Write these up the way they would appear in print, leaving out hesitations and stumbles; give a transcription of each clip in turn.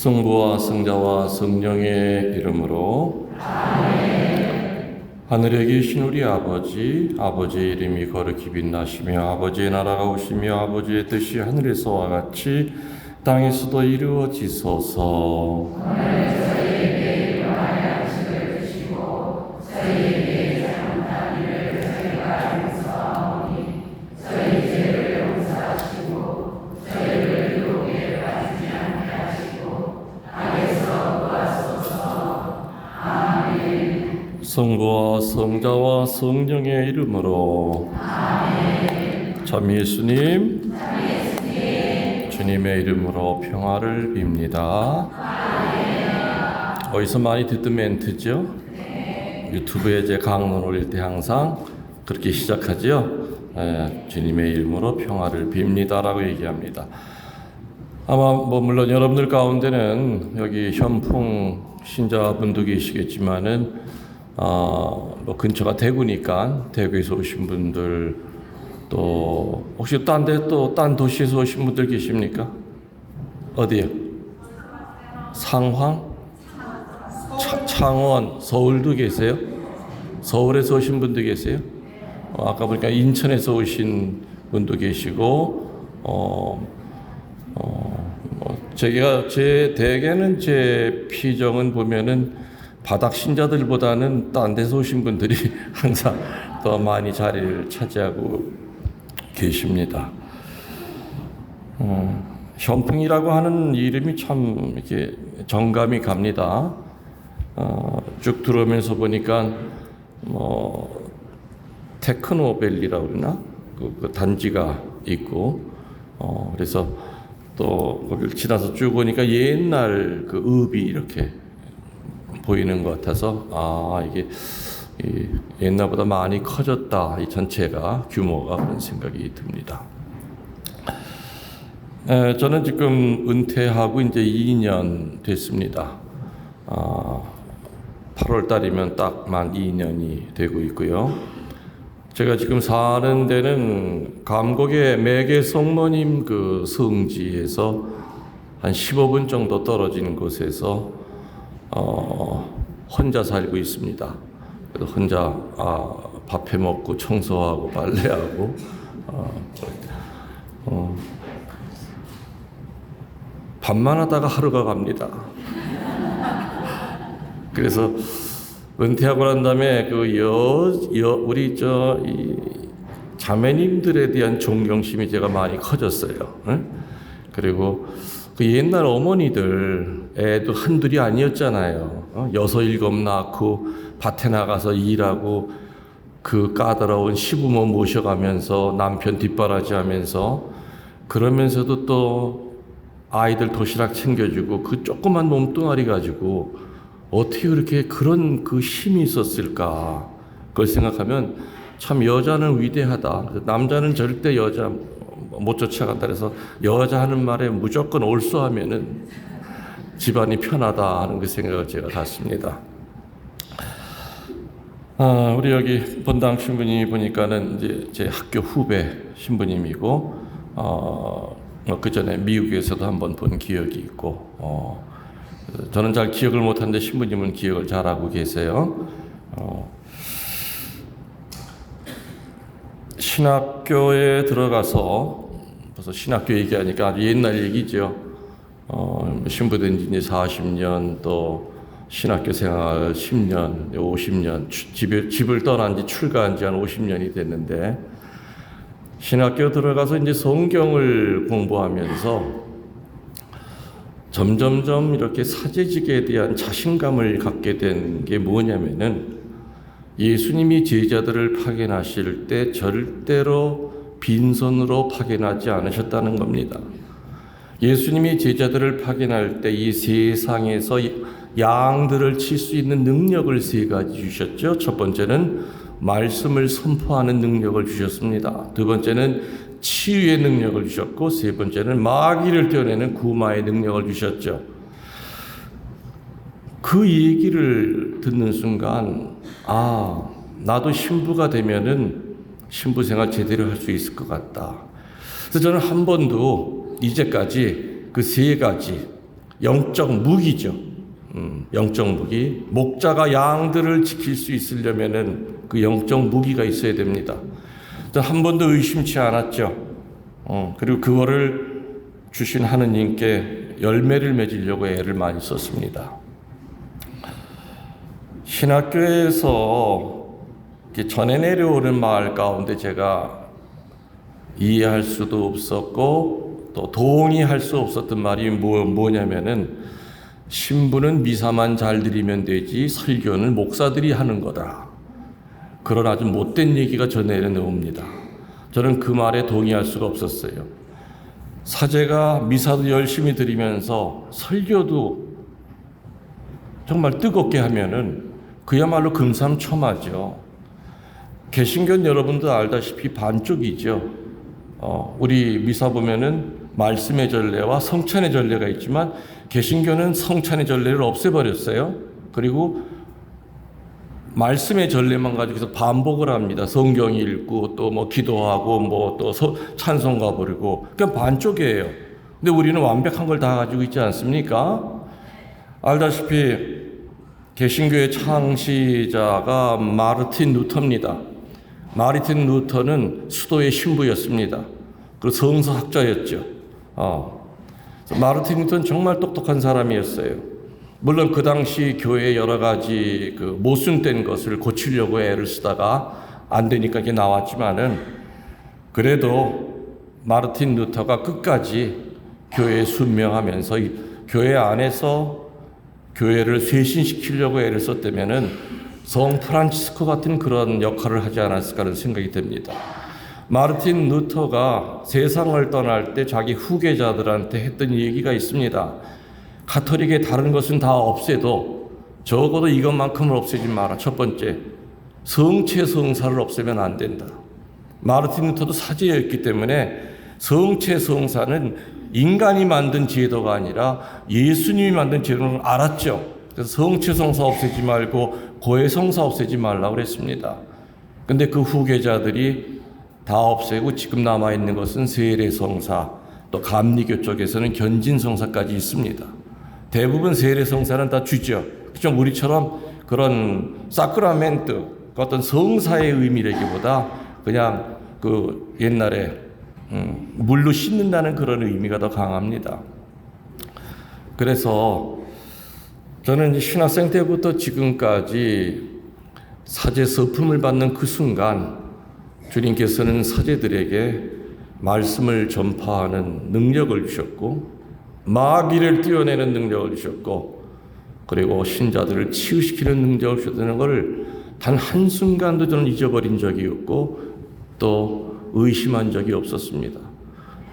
성부와 성자와 성령의 이름으로 아멘. 하늘에 계신 우리 아버지의 이름이 거룩히 빛나시며 아버지의 나라가 오시며 아버지의 뜻이 하늘에서와 같이 땅에서도 이루어지소서. 성부와 성자와 성령의 이름으로 아멘. 참 예수님, 주님의 이름으로 평화를 빕니다. 아멘. 어디서 많이 듣던 멘트죠? 네. 유튜브에 제 강론 올릴 때 항상 그렇게 시작하죠. 주님의 이름으로 평화를 빕니다라고 얘기합니다. 아마 물론 여러분들 가운데는 여기 현풍 신자분도 계시겠지만은 근처가 대구니까 대구에서 오신 분들, 또 혹시 딴 도시에서 오신 분들 계십니까? 어디요? 상황? 창원, 서울도 계세요? 서울에서 오신 분도 계세요? 아까 보니까 인천에서 오신 분도 계시고, 대개는 제 피정은 보면은 바닥 신자들보다는 딴 데서 오신 분들이 항상 더 많이 자리를 차지하고 계십니다. 현풍이라고 하는 이름이 참 이렇게 정감이 갑니다. 쭉 들어오면서 보니까 테크노밸리라고 그러나 그 단지가 있고, 그래서 또 거기를 지나서 쭉 오니까 옛날 그 읍이 이렇게 보이는 것 같아서 이게 옛날보다 많이 커졌다, 이 전체가 규모가, 그런 생각이 듭니다. 저는 지금 은퇴하고 이제 2년 됐습니다. 8월 달이면 딱 만 2년이 되고 있고요. 제가 지금 사는 데는 감곡의 매개성모님 그 성지에서 한 15분 정도 떨어지는 곳에서 혼자 살고 있습니다. 그래서 혼자 밥해 먹고 청소하고 빨래하고 밥만 하다가 하루가 갑니다. 그래서 은퇴하고 난 다음에 우리 이 자매님들에 대한 존경심이 제가 많이 커졌어요. 그리고 그 옛날 어머니들 애도 한둘이 아니었잖아요. 6, 7 낳고 밭에 나가서 일하고 그 까다로운 시부모 모셔가면서 남편 뒷바라지하면서, 그러면서도 또 아이들 도시락 챙겨주고 그 조그만 몸뚱아리 가지고 어떻게 그렇게 그런 그 힘이 있었을까, 그걸 생각하면 참 여자는 위대하다. 남자는 절대 여자 못 쫓아간다. 그래서 여자 하는 말에 무조건 올소하면은 집안이 편하다 하는 그 생각을 제가 갖습니다. 우리 여기 본당 신부님 보니까는 이제 제 학교 후배 신부님이고, 그 전에 미국에서도 한번 본 기억이 있고, 저는 잘 기억을 못하는데 신부님은 기억을 잘하고 계세요. 신학교에 들어가서, 벌써 신학교 얘기하니까 아주 옛날 얘기죠. 신부된 지 이제 40년, 또 신학교 생활 10년, 50년, 집을 떠난 지 출가한 지 한 50년이 됐는데, 신학교 들어가서 이제 성경을 공부하면서 점점점 이렇게 사제직에 대한 자신감을 갖게 된 게 뭐냐면은, 예수님이 제자들을 파견하실 때 절대로 빈손으로 파견하지 않으셨다는 겁니다. 예수님이 제자들을 파견할 때 이 세상에서 양들을 칠 수 있는 능력을 3가지 주셨죠. 첫 번째는 말씀을 선포하는 능력을 주셨습니다. 두 번째는 치유의 능력을 주셨고, 세 번째는 마귀를 떼어내는 구마의 능력을 주셨죠. 그 얘기를 듣는 순간, 나도 신부가 되면은 신부 생활 제대로 할 수 있을 것 같다. 그래서 저는 한 번도 이제까지 그 3가지 영적 무기죠. 영적 무기. 목자가 양들을 지킬 수 있으려면은 그 영적 무기가 있어야 됩니다. 한 번도 의심치 않았죠. 그리고 그거를 주신 하느님께 열매를 맺으려고 애를 많이 썼습니다. 신학교에서 전해 내려오는 말 가운데 제가 이해할 수도 없었고 또 동의할 수 없었던 말이 뭐냐면은 신부는 미사만 잘 드리면 되지 설교는 목사들이 하는 거다. 그런 아주 못된 얘기가 전해 내려옵니다. 저는 그 말에 동의할 수가 없었어요. 사제가 미사도 열심히 드리면서 설교도 정말 뜨겁게 하면은 그야말로 금삼첨화죠. 개신교 여러분도 알다시피 반쪽이죠. 우리 미사 보면은 말씀의 전례와 성찬의 전례가 있지만 개신교는 성찬의 전례를 없애버렸어요. 그리고 말씀의 전례만 가지고서 반복을 합니다. 성경 읽고 또 뭐 기도하고 뭐 또 찬송가 부르고 그냥 반쪽이에요. 근데 우리는 완벽한 걸 다 가지고 있지 않습니까? 알다시피 개신교의 창시자가 마르틴 루터입니다. 마르틴 루터는 수도의 신부였습니다. 그리고 성서학자였죠. 마르틴 루터는 정말 똑똑한 사람이었어요. 물론 그 당시 교회의 여러 가지 그 모순된 것을 고치려고 애를 쓰다가 안 되니까 이게 나왔지만은 그래도 마르틴 루터가 끝까지 교회에 순명하면서 교회 안에서 교회를 쇄신시키려고 애를 썼다면은 성 프란치스코 같은 그런 역할을 하지 않았을까 하는 생각이 듭니다. 마르틴 루터가 세상을 떠날 때 자기 후계자들한테 했던 얘기가 있습니다. 가톨릭의 다른 것은 다 없애도 적어도 이것만큼은 없애지 마라. 첫 번째, 성체 성사를 없애면 안 된다. 마르틴 루터도 사제였기 때문에 성체 성사는 인간이 만든 제도가 아니라 예수님이 만든 제도를 알았죠. 그래서 성체 성사 없애지 말고 고해 성사 없애지 말라고 그랬습니다. 근데 그 후계자들이 다 없애고 지금 남아있는 것은 세례 성사, 또 감리교 쪽에서는 견진 성사까지 있습니다. 대부분 세례 성사는 다 주죠. 그죠? 우리처럼 그런 사크라멘트, 어떤 성사의 의미라기보다 그냥 그 옛날에 물로 씻는다는 그런 의미가 더 강합니다. 그래서 저는 신학생 때부터 지금까지 사제 서품을 받는 그 순간 주님께서는 사제들에게 말씀을 전파하는 능력을 주셨고 마귀를 띄어내는 능력을 주셨고 그리고 신자들을 치유시키는 능력을 주셨다는 것을 단 한순간도 저는 잊어버린 적이 없고 또 의심한 적이 없었습니다.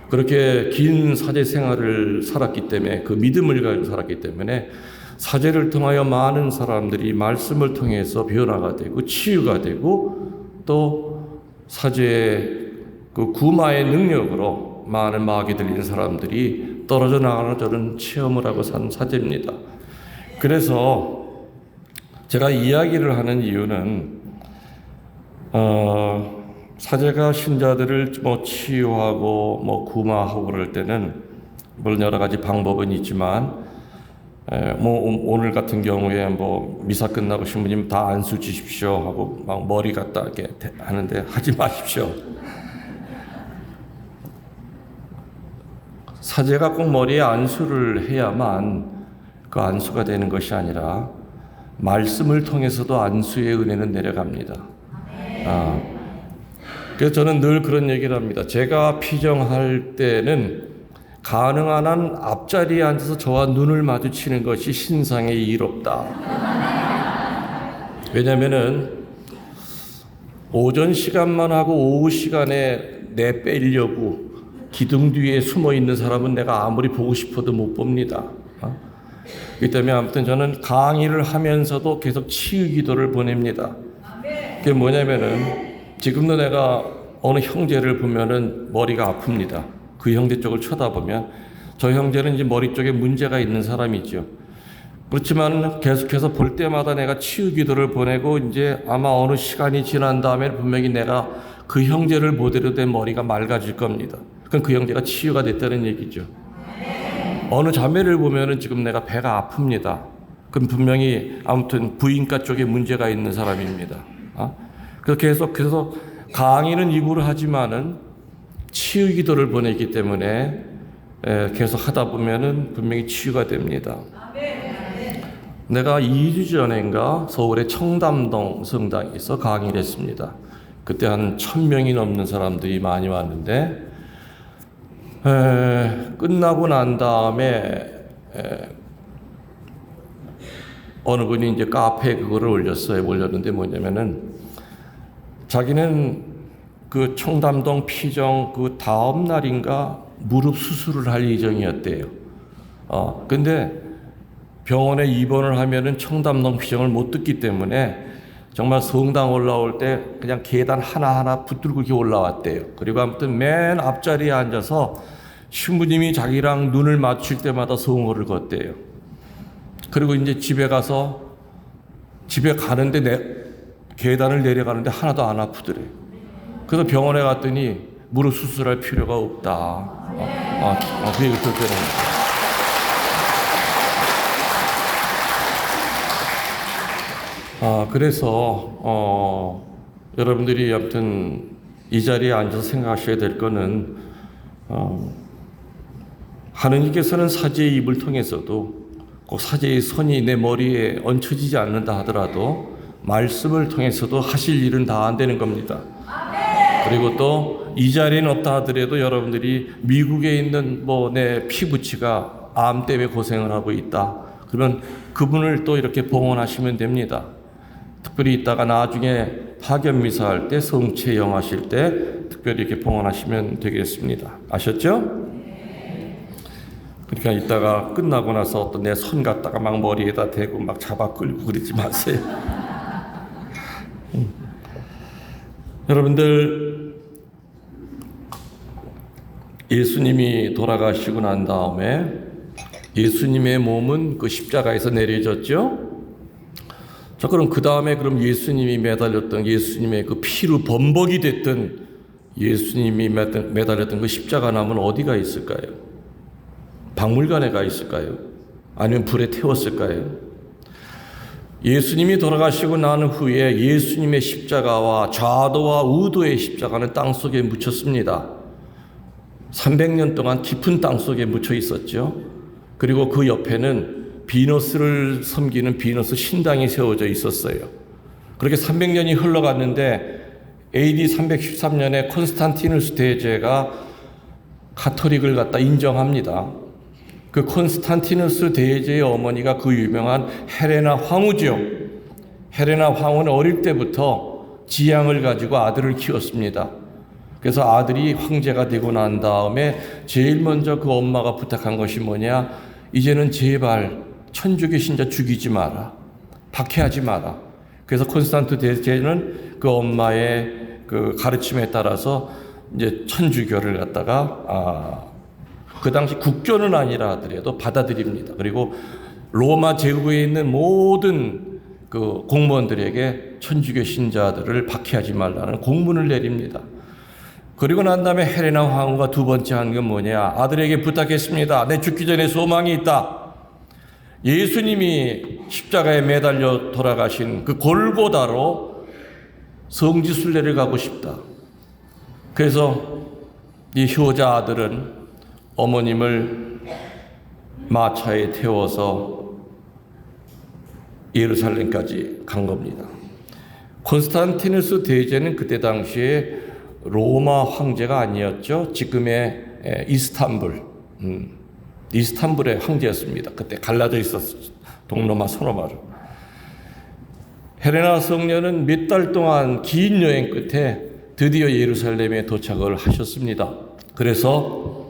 그렇게 긴 사제 생활을 살았기 때문에 그 믿음을 가지고 살았기 때문에 사제를 통하여 많은 사람들이 말씀을 통해서 변화가 되고 치유가 되고 또 사제의 그 구마의 능력으로 많은 마귀 들린 사람들이 떨어져 나가는 저는 체험을 하고 산 사제입니다. 그래서 제가 이야기를 하는 이유는 사제가 신자들을 뭐 치유하고 뭐 구마하고 그럴 때는 물론 여러 가지 방법은 있지만 뭐 오늘 같은 경우에 뭐 미사 끝나고 신부님 다 안수 주십시오 하고 막 머리 갖다 이렇게 하는데 하지 마십시오. 사제가 꼭 머리에 안수를 해야만 그 안수가 되는 것이 아니라 말씀을 통해서도 안수의 은혜는 내려갑니다. 그래서 저는 늘 그런 얘기를 합니다. 제가 피정할 때는 가능한 한 앞자리에 앉아서 저와 눈을 마주치는 것이 신상의 이롭다. 왜냐면은 오전 시간만 하고 오후 시간에 내 빼려고 기둥 뒤에 숨어 있는 사람은 내가 아무리 보고 싶어도 못 봅니다. 그렇기 때문에 아무튼 저는 강의를 하면서도 계속 치유 기도를 보냅니다. 그게 뭐냐면은 지금도 내가 어느 형제를 보면은 머리가 아픕니다. 그 형제 쪽을 쳐다보면 저 형제는 이제 머리 쪽에 문제가 있는 사람이죠. 그렇지만 계속해서 볼 때마다 내가 치유 기도를 보내고 이제 아마 어느 시간이 지난 다음에 분명히 내가 그 형제를 보대로 된 머리가 맑아질 겁니다. 그럼 그 형제가 치유가 됐다는 얘기죠. 어느 자매를 보면은 지금 내가 배가 아픕니다. 그럼 분명히 아무튼 부인과 쪽에 문제가 있는 사람입니다. 그래서 강의는 입으로 하지만은 치유 기도를 보내기 때문에 계속 하다 보면은 분명히 치유가 됩니다. 내가 2주 전인가 서울의 청담동 성당에서 강의를 했습니다. 그때 한 1000명이 넘는 사람들이 많이 왔는데 끝나고 난 다음에 어느 분이 이제 카페에 그거를 올렸는데 뭐냐면은 자기는 그 청담동 피정 그 다음 날인가 무릎 수술을 할 예정이었대요. 근데 병원에 입원을 하면은 청담동 피정을 못 듣기 때문에 정말 성당 올라올 때 그냥 계단 하나하나 붙들고 이렇게 올라왔대요. 그리고 아무튼 맨 앞자리에 앉아서 신부님이 자기랑 눈을 맞출 때마다 성호를 걷대요. 그리고 이제 집에 가는데 계단을 내려가는데 하나도 안 아프더래. 그래서 병원에 갔더니 무릎 수술할 필요가 없다. 그 얘기를 듣더라고요. 그래서 여러분들이 아무튼 이 자리에 앉아서 생각하셔야 될 거는 하느님께서는 사제의 입을 통해서도 꼭 사제의 손이 내 머리에 얹혀지지 않는다 하더라도 말씀을 통해서도 하실 일은 다 안 되는 겁니다. 그리고 또 이 자리에는 없다 하더라도 여러분들이 미국에 있는 내 피부치가 암 때문에 고생을 하고 있다. 그러면 그분을 또 이렇게 봉헌하시면 됩니다. 특별히 이따가 나중에 파견미사 할 때 성체 영하실 때 특별히 이렇게 봉헌하시면 되겠습니다. 아셨죠? 그러니까 이따가 끝나고 나서 어떤 내 손 갖다가 막 머리에다 대고 막 잡아 끌고 그러지 마세요. 여러분들, 예수님이 돌아가시고 난 다음에 예수님의 몸은 그 십자가에서 내려졌죠? 자, 그럼 그 다음에 예수님이 매달렸던 예수님의 그 피로 범벅이 됐던 예수님이 매달렸던 그 십자가 나무는 어디가 있을까요? 박물관에 가 있을까요? 아니면 불에 태웠을까요? 예수님이 돌아가시고 난 후에 예수님의 십자가와 좌도와 우도의 십자가는 땅속에 묻혔습니다. 300년 동안 깊은 땅속에 묻혀 있었죠. 그리고 그 옆에는 비너스를 섬기는 비너스 신당이 세워져 있었어요. 그렇게 300년이 흘러갔는데 AD 313년에 콘스탄티누스 대제가 가톨릭을 갖다 인정합니다. 그 콘스탄티누스 대제의 어머니가 그 유명한 헬레나 황후죠. 헬레나 황후는 어릴 때부터 지향을 가지고 아들을 키웠습니다. 그래서 아들이 황제가 되고 난 다음에 제일 먼저 그 엄마가 부탁한 것이 뭐냐? 이제는 제발 천주교 신자 죽이지 마라. 박해하지 마라. 그래서 콘스탄티누스 대제는 그 엄마의 그 가르침에 따라서 이제 천주교를 갖다가 그 당시 국교는 아니라 하더라도 받아들입니다. 그리고 로마 제국에 있는 모든 그 공무원들에게 천주교 신자들을 박해하지 말라는 공문을 내립니다. 그리고 난 다음에 헬레나 황후가 두 번째 한 건 뭐냐? 아들에게 부탁했습니다. 내 죽기 전에 소망이 있다. 예수님이 십자가에 매달려 돌아가신 그 골고다로 성지순례를 가고 싶다. 그래서 이 효자 아들은 어머님을 마차에 태워서 예루살렘까지 간 겁니다. 콘스탄티누스 대제는 그때 당시에 로마 황제가 아니었죠. 지금의 이스탄불의 황제였습니다. 그때 갈라져 있었어요. 동로마 서로마로. 헬레나 성녀는 몇 달 동안 긴 여행 끝에 드디어 예루살렘에 도착을 하셨습니다. 그래서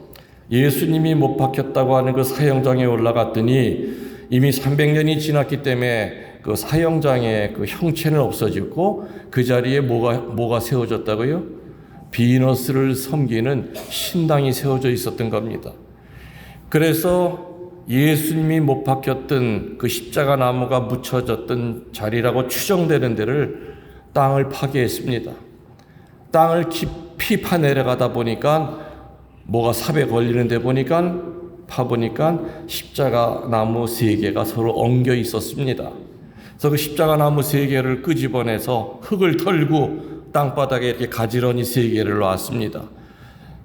예수님이 못 박혔다고 하는 그 사형장에 올라갔더니 이미 300년이 지났기 때문에 그 사형장의 그 형체는 없어졌고 그 자리에 뭐가 세워졌다고요? 비너스를 섬기는 신당이 세워져 있었던 겁니다. 그래서 예수님이 못 박혔던 그 십자가 나무가 묻혀졌던 자리라고 추정되는 데를 땅을 파괴했습니다. 땅을 깊이 파내려가다 보니까 뭐가 삽에 걸리는 데 보니까 파보니까 십자가 나무 3개가 서로 엉겨 있었습니다. 그래서 그 십자가 나무 3개를 끄집어내서 흙을 털고 땅바닥에 이렇게 가지런히 3개를 놨습니다.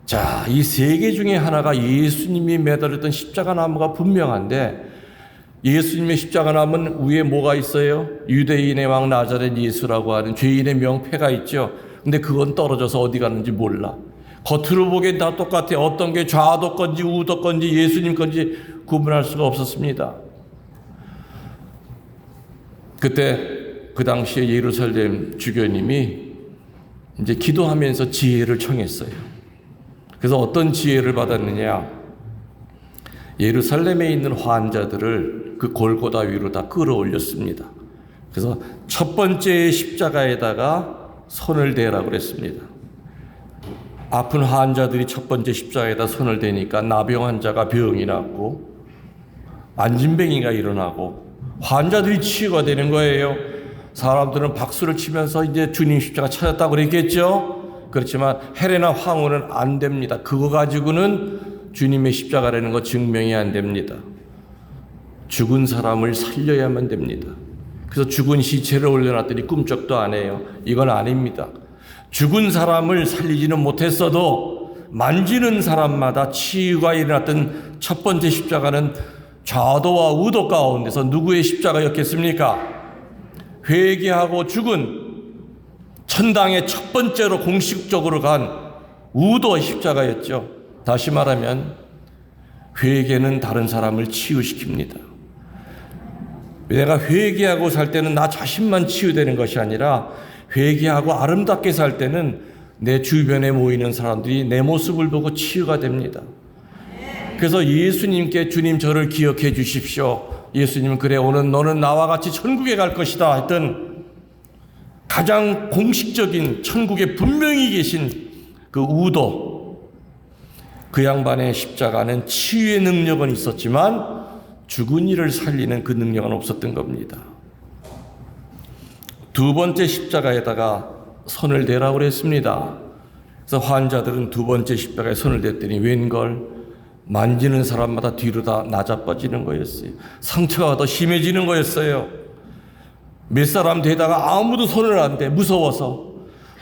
자, 이 3개 중에 하나가 예수님이 매달렸던 십자가 나무가 분명한데, 예수님의 십자가 나무는 위에 뭐가 있어요? 유대인의 왕 나자렛 예수라고 하는 죄인의 명패가 있죠. 근데 그건 떨어져서 어디 갔는지 몰라. 겉으로 보기엔 다 똑같아. 어떤 게 좌도 건지 우도 건지 예수님 건지 구분할 수가 없었습니다. 그때 그 당시에 예루살렘 주교님이 이제 기도하면서 지혜를 청했어요. 그래서 어떤 지혜를 받았느냐? 예루살렘에 있는 환자들을 그 골고다 위로 다 끌어올렸습니다. 그래서 첫 번째 십자가에다가 손을 대라고 그랬습니다. 아픈 환자들이 첫 번째 십자가에다 손을 대니까 나병 환자가 병이 났고 안진뱅이가 일어나고 환자들이 치유가 되는 거예요. 사람들은 박수를 치면서 이제 주님 십자가 찾았다고 그랬겠죠. 그렇지만 헤레나 황후는 안 됩니다. 그거 가지고는 주님의 십자가라는 거 증명이 안 됩니다. 죽은 사람을 살려야만 됩니다. 그래서 죽은 시체를 올려놨더니 꿈쩍도 안 해요. 이건 아닙니다. 죽은 사람을 살리지는 못했어도 만지는 사람마다 치유가 일어났던 첫 번째 십자가는 좌도와 우도 가운데서 누구의 십자가였겠습니까? 회개하고 죽은 천당의 첫 번째로 공식적으로 간 우도의 십자가였죠. 다시 말하면 회개는 다른 사람을 치유시킵니다. 내가 회개하고 살 때는 나 자신만 치유되는 것이 아니라 회개하고 아름답게 살 때는 내 주변에 모이는 사람들이 내 모습을 보고 치유가 됩니다. 그래서 예수님께 주님 저를 기억해 주십시오. 예수님은 그래 오늘 너는 나와 같이 천국에 갈 것이다 했던 가장 공식적인 천국에 분명히 계신 그 우도, 그 양반의 십자가는 치유의 능력은 있었지만 죽은 이를 살리는 그 능력은 없었던 겁니다. 두 번째 십자가에다가 손을 대라고 그랬습니다. 그래서 환자들은 두 번째 십자가에 손을 댔더니 웬걸 만지는 사람마다 뒤로 다 낮아빠지는 거였어요. 상처가 더 심해지는 거였어요. 몇 사람 되다가 아무도 손을 안 대, 무서워서.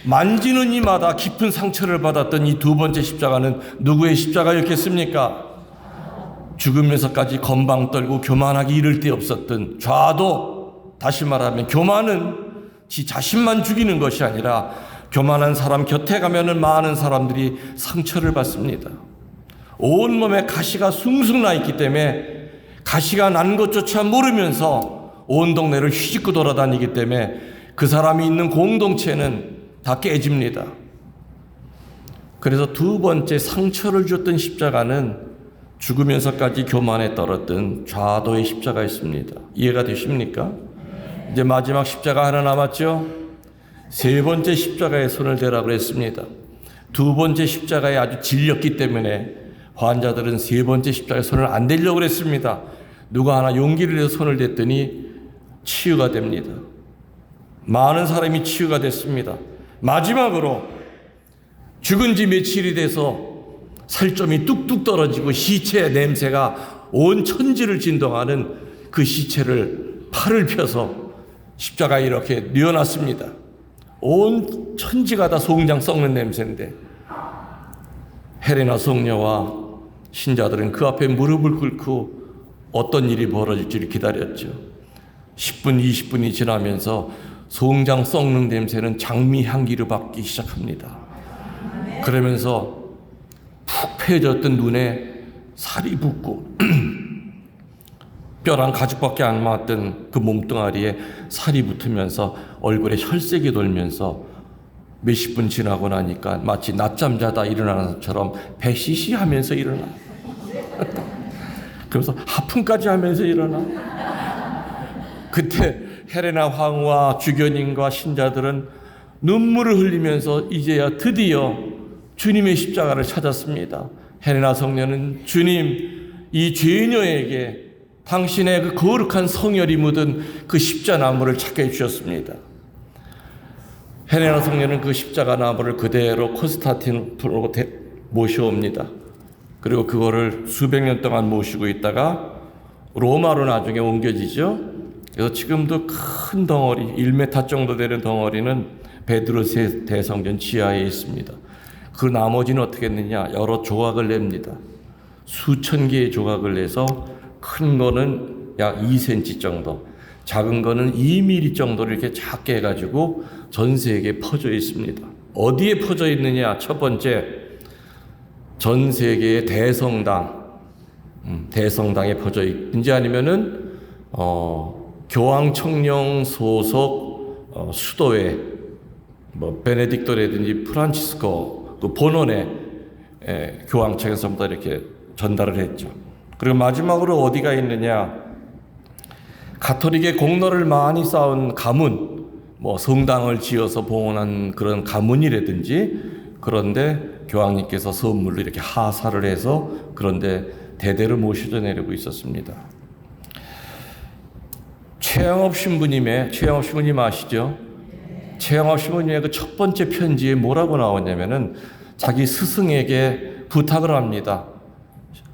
만지는 이마다 깊은 상처를 받았던 이 두 번째 십자가는 누구의 십자가였겠습니까? 죽으면서까지 건방 떨고 교만하기 이를 데 없었던 좌도, 다시 말하면 교만은 지 자신만 죽이는 것이 아니라 교만한 사람 곁에 가면은 많은 사람들이 상처를 받습니다. 온몸에 가시가 숭숭 나 있기 때문에 가시가 난 것조차 모르면서 온 동네를 휘짓고 돌아다니기 때문에 그 사람이 있는 공동체는 다 깨집니다. 그래서 두 번째 상처를 줬던 십자가는 죽으면서까지 교만에 떨었던 좌도의 십자가였습니다. 이해가 되십니까? 이제 마지막 십자가 하나 남았죠? 세 번째 십자가에 손을 대라고 그랬습니다. 두 번째 십자가에 아주 질렸기 때문에 환자들은 세 번째 십자가에 손을 안 대려고 그랬습니다. 누가 하나 용기를 내서 손을 댔더니 치유가 됩니다. 많은 사람이 치유가 됐습니다. 마지막으로 죽은 지 며칠이 돼서 살점이 뚝뚝 떨어지고 시체 냄새가 온 천지를 진동하는 그 시체를 팔을 펴서 십자가에 이렇게 뉘어놨습니다. 온 천지가 다 송장 썩는 냄새인데 헤레나 성녀와 신자들은 그 앞에 무릎을 꿇고 어떤 일이 벌어질지를 기다렸죠. 10분, 20분이 지나면서 송장 썩는 냄새는 장미 향기로 바뀌기 시작합니다. 그러면서 푹 패졌던 눈에 살이 붓고 뼈랑 가죽밖에 안 맞던 그 몸뚱아리에 살이 붙으면서 얼굴에 혈색이 돌면서 몇십 분 지나고 나니까 마치 낮잠 자다 일어나는 것처럼 배시시 하면서 일어나. 그래서 하품까지 하면서 일어나. 그때 헤레나 황후와 주교님과 신자들은 눈물을 흘리면서 이제야 드디어 주님의 십자가를 찾았습니다. 헤레나 성녀는 주님, 이 죄녀에게 당신의 그 거룩한 성혈이 묻은 그 십자나무를 찾게 해주셨습니다. 헤레나 성녀는 그 십자가 나무를 그대로 콘스탄티노플로 모셔옵니다. 그리고 그거를 수백 년 동안 모시고 있다가 로마로 나중에 옮겨지죠. 그래서 지금도 큰 덩어리, 1m 정도 되는 덩어리는 베드로 대성전 지하에 있습니다. 그 나머지는 어떻게 했느냐? 여러 조각을 냅니다. 수천 개의 조각을 내서 큰 거는 약 2cm 정도, 작은 거는 2mm 정도를 이렇게 작게 해가지고 전 세계에 퍼져 있습니다. 어디에 퍼져 있느냐? 첫 번째, 전 세계의 대성당에 퍼져 있든지 아니면은 교황청령 소속 수도회, 뭐 베네딕토라든지 프란치스코 그 본원의 교황청에서부터 이렇게 전달을 했죠. 그리고 마지막으로 어디가 있느냐? 가톨릭의 공로를 많이 쌓은 가문, 뭐 성당을 지어서 봉헌한 그런 가문이라든지, 그런데 교황님께서 선물로 이렇게 하사를 해서 그런데 대대로 모셔져 내리고 있었습니다. 최영업 신부님 아시죠? 최영업 신부님의 그 첫 번째 편지에 뭐라고 나오냐면은 자기 스승에게 부탁을 합니다.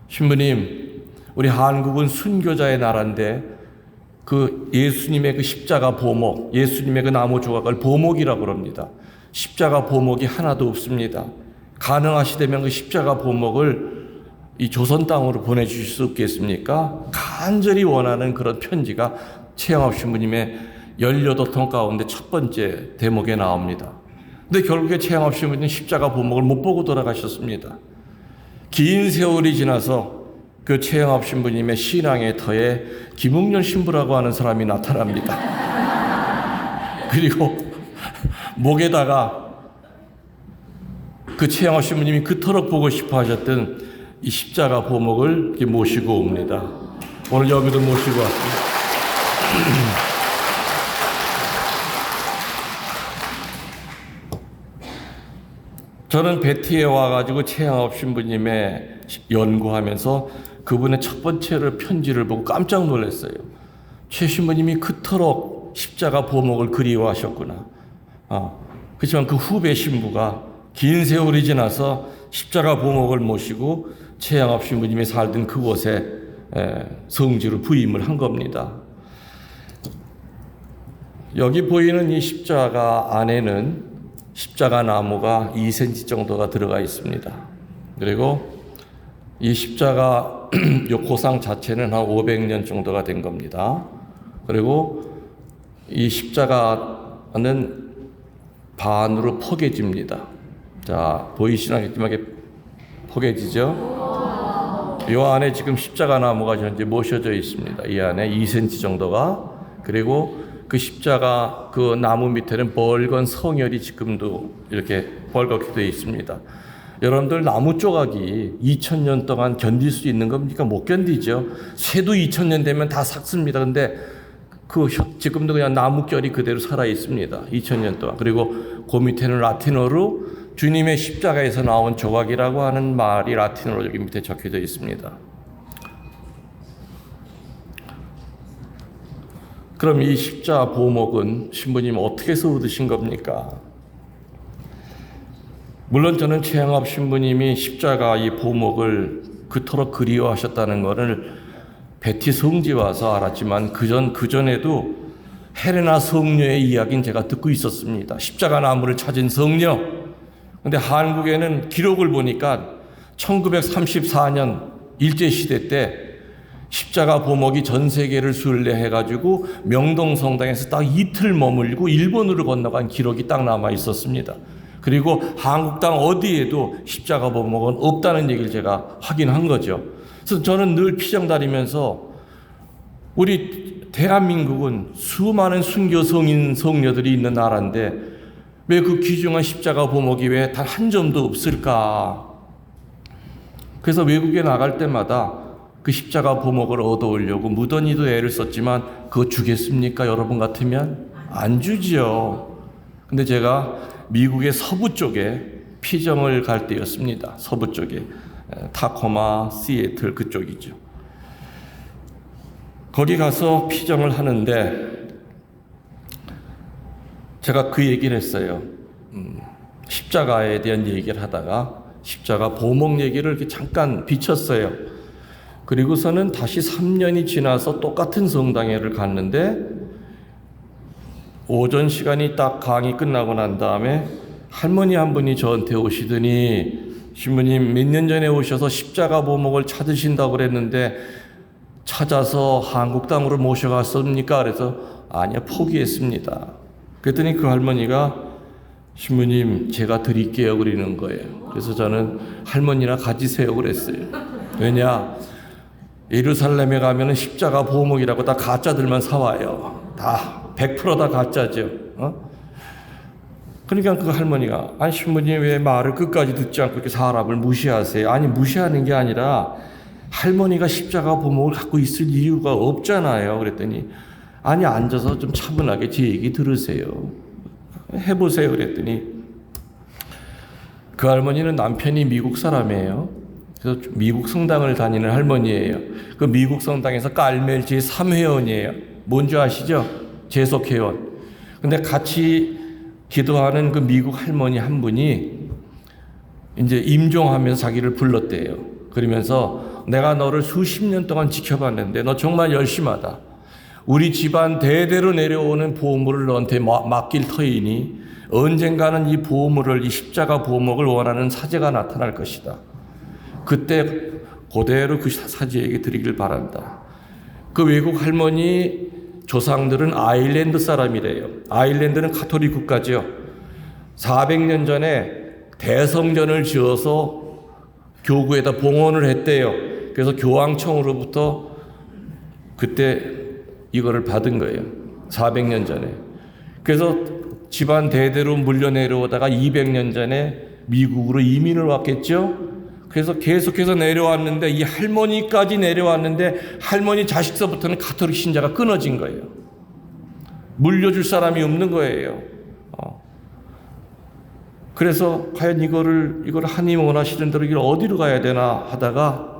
신부님, 우리 한국은 순교자의 나라인데 그 예수님의 그 십자가 보목, 예수님의 그 나무 조각을 보목이라고 그럽니다. 십자가 보목이 하나도 없습니다. 가능하시다면 그 십자가 보목을 이 조선 땅으로 보내주실 수 없겠습니까? 간절히 원하는 그런 편지가 최영업 신부님의 18통 가운데 첫 번째 대목에 나옵니다. 근데 결국에 최영업 신부님은 십자가 보목을 못 보고 돌아가셨습니다. 긴 세월이 지나서 그 최영업 신부님의 신앙의 터에 김웅년 신부라고 하는 사람이 나타납니다. 그리고 목에다가 그 최영업 신부님이 그토록 보고 싶어 하셨던 이 십자가 보목을 이렇게 모시고 옵니다. 오늘 여기도 모시고 왔습니다. 저는 베티에 와가지고 최영업 신부님의 연구하면서 그분의 첫 번째로 편지를 보고 깜짝 놀랐어요. 최 신부님이 그토록 십자가 보목을 그리워하셨구나. 그렇지만 그 후배 신부가 긴 세월이 지나서 십자가 보목을 모시고 최영업 신부님이 살던 그곳에 성지로 부임을 한 겁니다. 여기 보이는 이 십자가 안에는 십자가 나무가 2cm 정도가 들어가 있습니다. 그리고 이 십자가 요 고상 자체는 한 500년 정도가 된 겁니다. 그리고 이 십자가는 반으로 포개집니다. 자, 보이시나겠지만 이게 포개지죠? 이 안에 지금 십자가 나무가 현재 모셔져 있습니다. 이 안에 2cm 정도가. 그리고 그 십자가 그 나무 밑에는 벌건 성혈이 지금도 이렇게 벌겋게 되어 있습니다. 여러분들 나무 조각이 2000년 동안 견딜 수 있는 겁니까? 못 견디죠. 새도 2000년 되면 다 삭습니다. 근데 지금도 그냥 나무결이 그대로 살아 있습니다. 2000년 동안. 그리고 그 밑에는 라틴어로 주님의 십자가에서 나온 조각이라고 하는 말이 라틴어로 여기 밑에 적혀져 있습니다. 그럼 이 십자가 보목은 신부님 어떻게 해서 얻으신 겁니까? 물론 저는 최영업 신부님이 십자가 이 보목을 그토록 그리워하셨다는 것을 베티 성지 와서 알았지만 그전에도 헬레나 성녀의 이야기는 제가 듣고 있었습니다. 십자가 나무를 찾은 성녀. 근데 한국에는 기록을 보니까 1934년 일제시대 때 십자가 보목이 전 세계를 순례해가지고 명동성당에서 딱 이틀 머물고 일본으로 건너간 기록이 딱 남아 있었습니다. 그리고 한국 땅 어디에도 십자가 보목은 없다는 얘기를 제가 확인한 거죠. 그래서 저는 늘 피정 다니면서 우리 대한민국은 수많은 순교 성인 성녀들이 있는 나라인데 왜 그 귀중한 십자가 보목이 왜 단 한 점도 없을까? 그래서 외국에 나갈 때마다 그 십자가 보목을 얻어오려고 무던히도 애를 썼지만 그거 주겠습니까? 여러분 같으면 안 주지요. 근데 제가 미국의 서부 쪽에 피정을 갈 때였습니다. 서부 쪽에 타코마, 시애틀 그쪽이죠. 거기 가서 피정을 하는데 제가 그 얘기를 했어요. 십자가에 대한 얘기를 하다가 십자가 보목 얘기를 이렇게 잠깐 비쳤어요. 그리고서는 다시 3년이 지나서 똑같은 성당회를 갔는데 오전 시간이 딱 강의 끝나고 난 다음에 할머니 한 분이 저한테 오시더니 신부님 몇 년 전에 오셔서 십자가 보목을 찾으신다고 그랬는데 찾아서 한국 땅으로 모셔갔습니까? 그래서 아니요, 포기했습니다. 그랬더니 그 할머니가 신부님 제가 드릴게요 그러는 거예요. 그래서 저는 할머니나 가지세요 그랬어요. 왜냐? 예루살렘에 가면 십자가 보목이라고 다 가짜들만 사와요. 다 100% 가짜죠. 그러니까 그 할머니가 아니 신부님 왜 말을 끝까지 듣지 않고 이렇게 사람을 무시하세요? 아니 무시하는 게 아니라 할머니가 십자가 보목을 갖고 있을 이유가 없잖아요. 그랬더니 아니 앉아서 좀 차분하게 제 얘기 들으세요. 해보세요. 그랬더니 그 할머니는 남편이 미국 사람이에요. 그래서 미국 성당을 다니는 할머니예요. 그 미국 성당에서 깔멜 제3회원이에요. 뭔지 아시죠? 재속회원. 근데 같이 기도하는 그 미국 할머니 한 분이 이제 임종하면서 자기를 불렀대요. 그러면서 내가 너를 수십 년 동안 지켜봤는데 너 정말 열심하다. 우리 집안 대대로 내려오는 보물을 너한테 맡길 터이니 언젠가는 이 보물을 이 십자가 보목을 원하는 사제가 나타날 것이다. 그때 그대로 그 사제에게 드리길 바란다. 그 외국 할머니 조상들은 아일랜드 사람이래요. 아일랜드는 가톨릭 국가죠. 400년 전에 대성전을 지어서 교구에다 봉헌을 했대요. 그래서 교황청으로부터 그때 이거를 받은 거예요. 400년 전에. 그래서 집안 대대로 물려 내려오다가 200년 전에 미국으로 이민을 왔겠죠. 그래서 계속해서 내려왔는데 이 할머니까지 내려왔는데 할머니 자식서부터는 가톨릭 신자가 끊어진 거예요. 물려줄 사람이 없는 거예요. 그래서 과연 이거를 하나님 원하시는 대로 이걸 어디로 가야 되나 하다가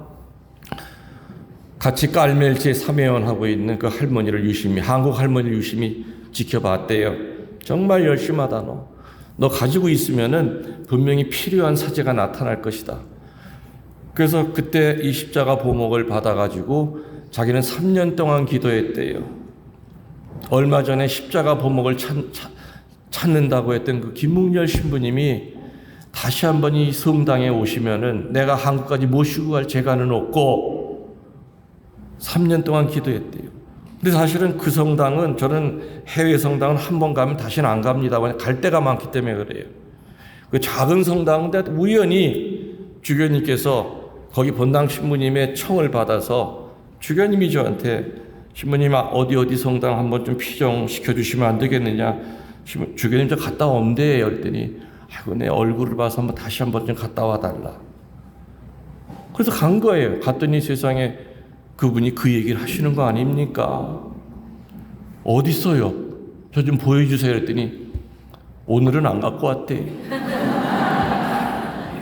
같이 깔멜제 3회원 하고 있는 그 할머니를 유심히 한국 할머니를 유심히 지켜봤대요. 정말 열심하다 너 가지고 있으면은 분명히 필요한 사제가 나타날 것이다. 그래서 그때 이 십자가 보목을 받아가지고 자기는 3년 동안 기도했대요. 얼마 전에 십자가 보목을 찾는다고 했던 그 김묵렬 신부님이 다시 한번 이 성당에 오시면은 내가 한국까지 모시고 갈 재간은 없고 3년 동안 기도했대요. 근데 사실은 그 성당은 저는 해외 성당은 한 번 가면 다시는 안 갑니다. 갈 데가 많기 때문에 그래요. 그 작은 성당인데 우연히 주교님께서 거기 본당 신부님의 청을 받아서 주교님이 저한테 신부님 어디 성당 한번 좀 피정시켜 주시면 안 되겠느냐. 주교님 저 갔다 온대요. 그랬더니 아이고 내 얼굴을 봐서 다시 한번 좀 갔다 와달라. 그래서 간 거예요. 갔더니 세상에 그분이 그 얘기를 하시는 거 아닙니까? 어디 있어요? 저 좀 보여주세요. 그랬더니 오늘은 안 갖고 왔대.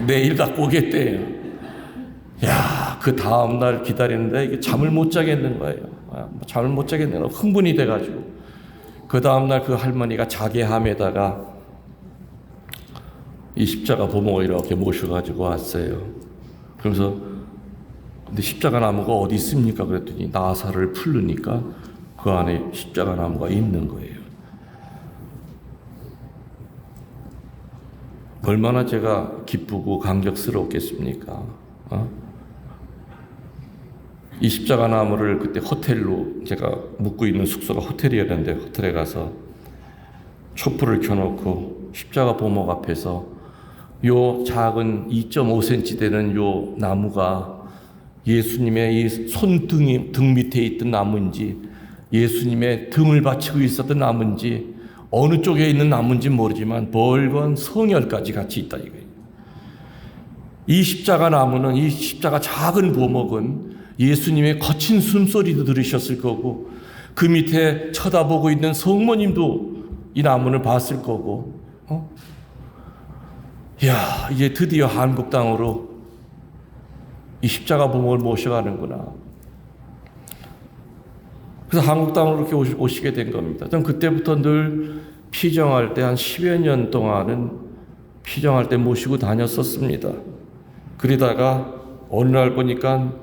내일 갖고 오겠대요. 야, 그 다음날 기다리는데 이게 잠을 못 자겠는 거예요. 잠을 못 자겠는 거예요. 흥분이 돼가지고. 그 다음날 그 할머니가 자기 함에다가 이 십자가 보목을 이렇게 모셔가지고 왔어요. 그러면서 근데 십자가 나무가 어디 있습니까? 그랬더니 나사를 풀르니까 그 안에 십자가 나무가 있는 거예요. 얼마나 제가 기쁘고 감격스러웠겠습니까? 이 십자가 나무를 그때 호텔로 제가 묵고 있는 숙소가 호텔이었는데 호텔에 가서 촛불을 켜놓고 십자가 보목 앞에서 요 작은 2.5cm 되는 요 나무가 예수님의 이 손등이 등 밑에 있던 나무인지 예수님의 등을 받치고 있었던 나무인지 어느 쪽에 있는 나무인지 모르지만 벌건 성혈까지 같이 있다 이거예요. 이 십자가 나무는 이 십자가 작은 보목은 예수님의 거친 숨소리도 들으셨을 거고 그 밑에 쳐다보고 있는 성모님도 이 나무를 봤을 거고 이야 이제 드디어 한국 땅으로 이 십자가 보목을 모셔가는구나. 그래서 한국 땅으로 이렇게 오시게 된 겁니다. 전 그때부터 늘 피정할 때 한 10여 년 동안은 피정할 때 모시고 다녔었습니다. 그러다가 어느 날 보니까,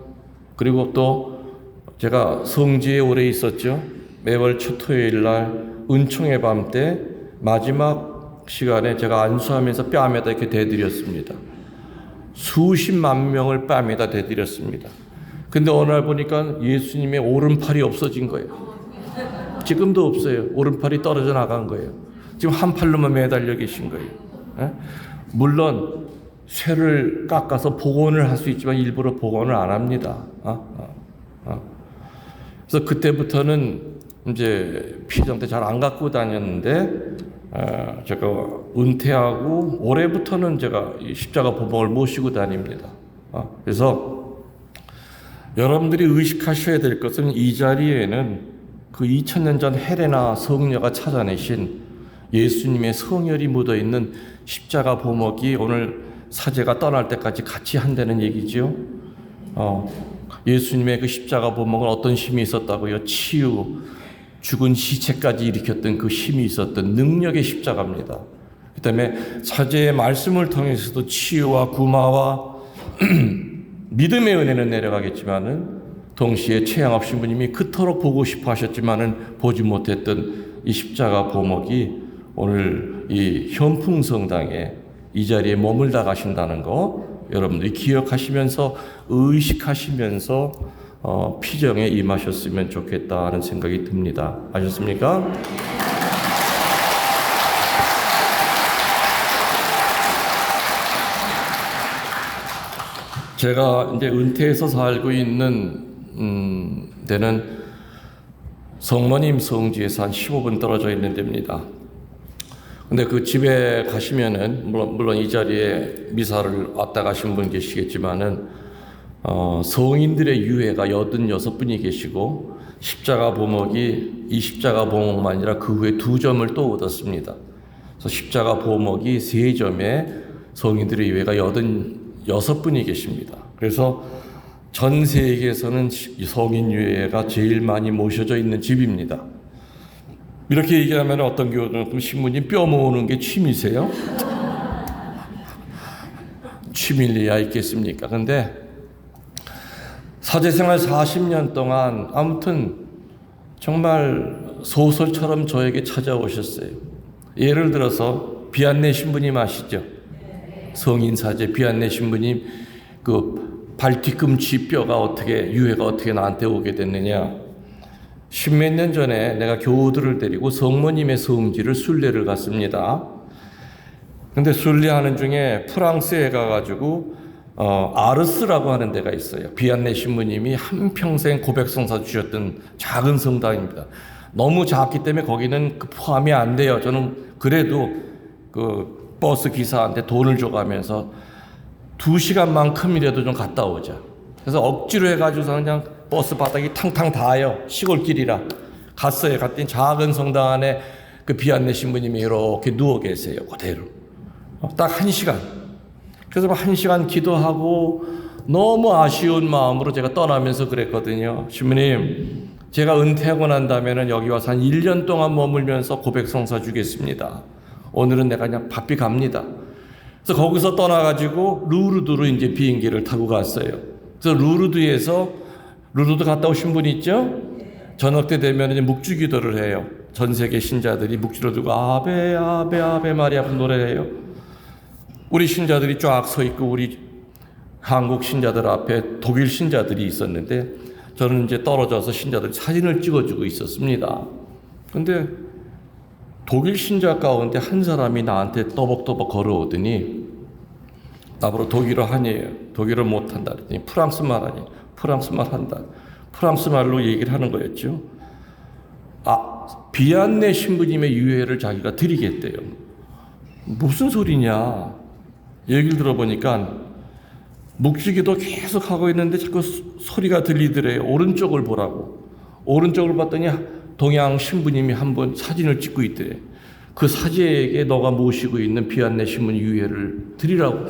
그리고 또 제가 성지에 오래 있었죠. 매월 첫 토요일 날 은총의 밤 때 마지막 시간에 제가 안수하면서 뺨에다 이렇게 대드렸습니다. 수십만 명을 뺨에다 대드렸습니다. 근데 어느 날 보니까 예수님의 오른팔이 없어진 거예요. 지금도 없어요. 오른팔이 떨어져 나간 거예요. 지금 한 팔로만 매달려 계신 거예요. 물론 쇠를 깎아서 복원을 할 수 있지만 일부러 복원을 안 합니다. 그래서 그때부터는 이제 피정대 잘 안 갖고 다녔는데, 제가 은퇴하고 올해부터는 제가 이 십자가 보복을 모시고 다닙니다. 그래서 여러분들이 의식하셔야 될 것은 이 자리에는 그 2000년 전 헬레나 성녀가 찾아내신 예수님의 성혈이 묻어있는 십자가 보목이 오늘 사제가 떠날 때까지 같이 한다는 얘기죠. 예수님의 그 십자가 보목은 어떤 힘이 있었다고요? 치유, 죽은 시체까지 일으켰던 그 힘이 있었던 능력의 십자가입니다. 그 다음에 사제의 말씀을 통해서도 치유와 구마와 믿음의 은혜는 내려가겠지만은 동시에 최양업 신부님이 그토록 보고 싶어 하셨지만은 보지 못했던 이 십자가 보목이 오늘 이 현풍성당에 이 자리에 머물다 가신다는 거 여러분들이 기억하시면서 의식하시면서 피정에 임하셨으면 좋겠다는 생각이 듭니다. 아셨습니까? 제가 이제 은퇴해서 살고 있는 데는 성모님 성지에서 한 15분 떨어져 있는 데입니다. 근데 그 집에 가시면은 물론 이 자리에 미사를 왔다 가신 분 계시겠지만은 성인들의 유해가 86분이 계시고 십자가 보목이 이 십자가 보목만 아니라 그 후에 2점을 또 얻었습니다. 그래서 십자가 보목이 3점에 성인들의 유해가 86분이 계십니다. 그래서 전 세계에서는 성인 유해가 제일 많이 모셔져 있는 집입니다. 이렇게 얘기하면 어떤 교우들은 그럼 신부님 뼈 모으는 게 취미세요? 취미일 리야 있겠습니까? 근데 사제생활 40년 동안 아무튼 정말 소설처럼 저에게 찾아오셨어요. 예를 들어서 비안내 신부님 아시죠? 성인 사제 비안내 신부님 그 발 뒤꿈치 뼈가 어떻게 유해가 어떻게 나한테 오게 됐느냐. 10몇 년 전에 내가 교우들을 데리고 성모님의 성지를 순례를 갔습니다. 근데 순례하는 중에 프랑스에 가가지고 아르스라고 하는 데가 있어요. 비안내 신부님이 한평생 고백성사 주셨던 작은 성당입니다. 너무 작기 때문에 거기는 포함이 안 돼요. 저는 그래도 그 버스 기사한테 돈을 줘가면서 2시간만큼이라도 좀 갔다 오자. 그래서 억지로 해가지고서 그냥 버스 바닥이 탕탕 닿아요. 시골길이라. 갔어요. 갔더니 작은 성당 안에 그 비안내 신부님이 이렇게 누워 계세요. 그대로. 딱 1시간. 그래서 1시간 기도하고 너무 아쉬운 마음으로 제가 떠나면서 그랬거든요. 신부님, 제가 은퇴하고 난 다음에는 여기 와서 한 1년 동안 머물면서 고백성사 주겠습니다. 오늘은 내가 그냥 바삐 갑니다. 그래서 거기서 떠나가지고 루르드로 이제 비행기를 타고 갔어요. 그래서 루르드 갔다 오신 분 있죠? 저녁 때 되면 이제 묵주기도를 해요. 전 세계 신자들이 묵주로 들고 아베 아베 아베 마리아 노래를 해요. 우리 신자들이 쫙 서 있고 우리 한국 신자들 앞에 독일 신자들이 있었는데 저는 이제 떨어져서 신자들 사진을 찍어주고 있었습니다. 근데 독일 신자 가운데 한 사람이 나한테 또박또박 걸어오더니 나보고 독일어 하니에요. 독일어 못한다 그랬더니 프랑스말 하니 프랑스말 한다. 프랑스말로 얘기를 하는 거였죠. 비안내 신부님의 유해를 자기가 드리겠대요. 무슨 소리냐. 얘기를 들어보니까 묵주기도 계속 하고 있는데 자꾸 소리가 들리더래요. 오른쪽을 보라고. 오른쪽을 봤더니 동양 신부님이 한번 사진을 찍고 있대. 그 사제에게 너가 모시고 있는 비안내 신부님 유해를 드리라고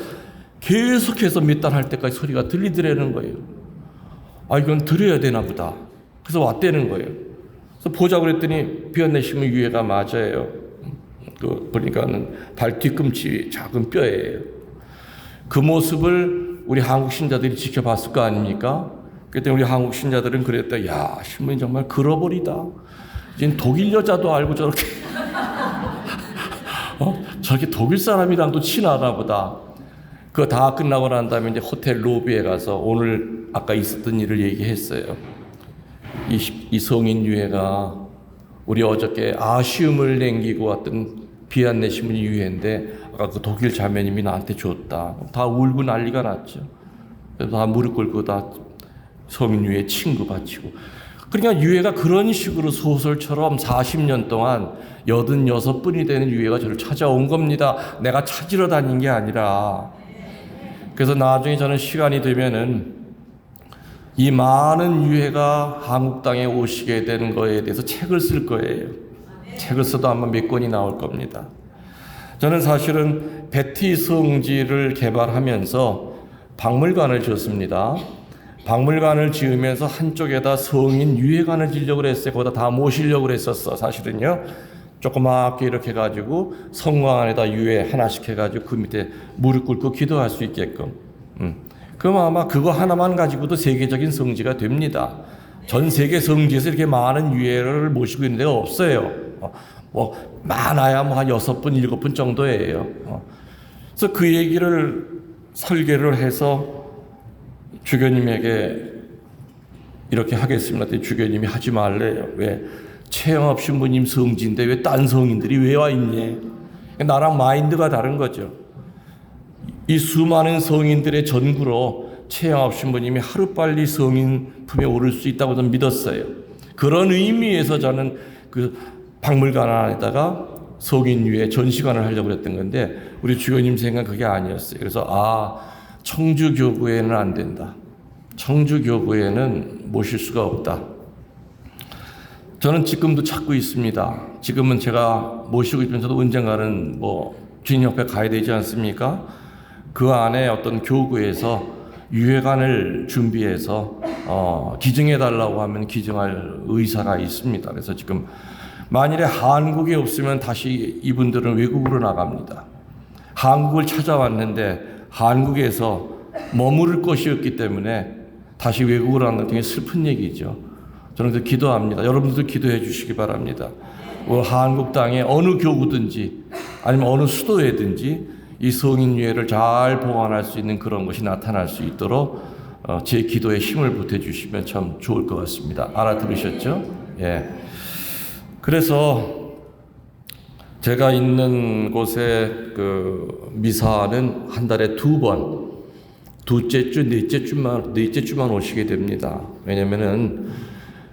계속해서 몇 달 할 때까지 소리가 들리더라는 거예요. 이건 드려야 되나 보다. 그래서 왔다는 거예요. 그래서 보자고 그랬더니 비안내 신부님 유해가 맞아요. 보니까는 발 뒤꿈치 작은 뼈예요. 그 모습을 우리 한국 신자들이 지켜봤을 거 아닙니까? 그때 우리 한국 신자들은 그랬다. 야, 신부님 정말 글어버리다. 이제 독일 여자도 알고 저렇게 저렇게 독일 사람이랑도 친하나 보다. 그거 다 끝나고 난 다음에 이제 호텔 로비에 가서 오늘 아까 있었던 일을 얘기했어요. 이 성인 유해가 우리 어저께 아쉬움을 남기고 왔던 비안내 신부님 유해인데 아까 그 독일 자매님이 나한테 줬다. 다 울고 난리가 났죠. 그래서 다 무릎 꿇고 다 성인 유해 친구 바치고. 그러니까 유해가 그런 식으로 소설처럼 40년 동안 86분이 되는 유해가 저를 찾아온 겁니다. 내가 찾으러 다닌 게 아니라. 그래서 나중에 저는 시간이 되면은 이 많은 유해가 한국 땅에 오시게 되는 거에 대해서 책을 쓸 거예요. 책을 써도 아마 몇 권이 나올 겁니다. 저는 사실은 베티 성지를 개발하면서 박물관을 지었습니다. 박물관을 지으면서 한쪽에다 성인 유해관을 지으려고 했어요. 거기다 다 모시려고 했었어. 사실은요. 조그맣게 이렇게 해가지고 성광 안에다 유해 하나씩 해가지고 그 밑에 무릎 꿇고 기도할 수 있게끔. 그럼 아마 그거 하나만 가지고도 세계적인 성지가 됩니다. 전 세계 성지에서 이렇게 많은 유해를 모시고 있는 데가 없어요. 뭐 많아야 뭐 한 6분, 7분 정도예요. 그래서 그 얘기를 설계를 해서 주교님에게 이렇게 하겠습니다. 주교님이 하지 말래요. 왜? 최영합 신부님 성지인데 왜 딴 성인들이 왜 와 있니? 나랑 마인드가 다른 거죠. 이 수많은 성인들의 전구로 최영합 신부님이 하루빨리 성인 품에 오를 수 있다고 저는 믿었어요. 그런 의미에서 저는 그 박물관 안에다가 성인 유해 전시관을 하려고 했던 건데 우리 주교님 생각은 그게 아니었어요. 그래서 청주교구에는 안 된다. 청주교구에는 모실 수가 없다. 저는 지금도 찾고 있습니다. 지금은 제가 모시고 있으면서도 언젠가는 주님 옆에 가야 되지 않습니까? 그 안에 어떤 교구에서 유해관을 준비해서 기증해달라고 하면 기증할 의사가 있습니다. 그래서 지금 만일에 한국에 없으면 다시 이분들은 외국으로 나갑니다. 한국을 찾아왔는데 한국에서 머무를 곳이 없기 때문에 다시 외국으로 가는 게 되게 슬픈 얘기죠. 저는 그 기도합니다. 여러분들도 기도해 주시기 바랍니다. 한국 땅에 어느 교구든지 아니면 어느 수도에든지 이 성인 유해를 잘 보관할 수 있는 그런 것이 나타날 수 있도록 제 기도에 힘을 보태주시면 참 좋을 것 같습니다. 알아들으셨죠? 예. 그래서 제가 있는 곳에 그 미사는 한 달에 2번, 둘째 주, 넷째 주만 오시게 됩니다. 왜냐면은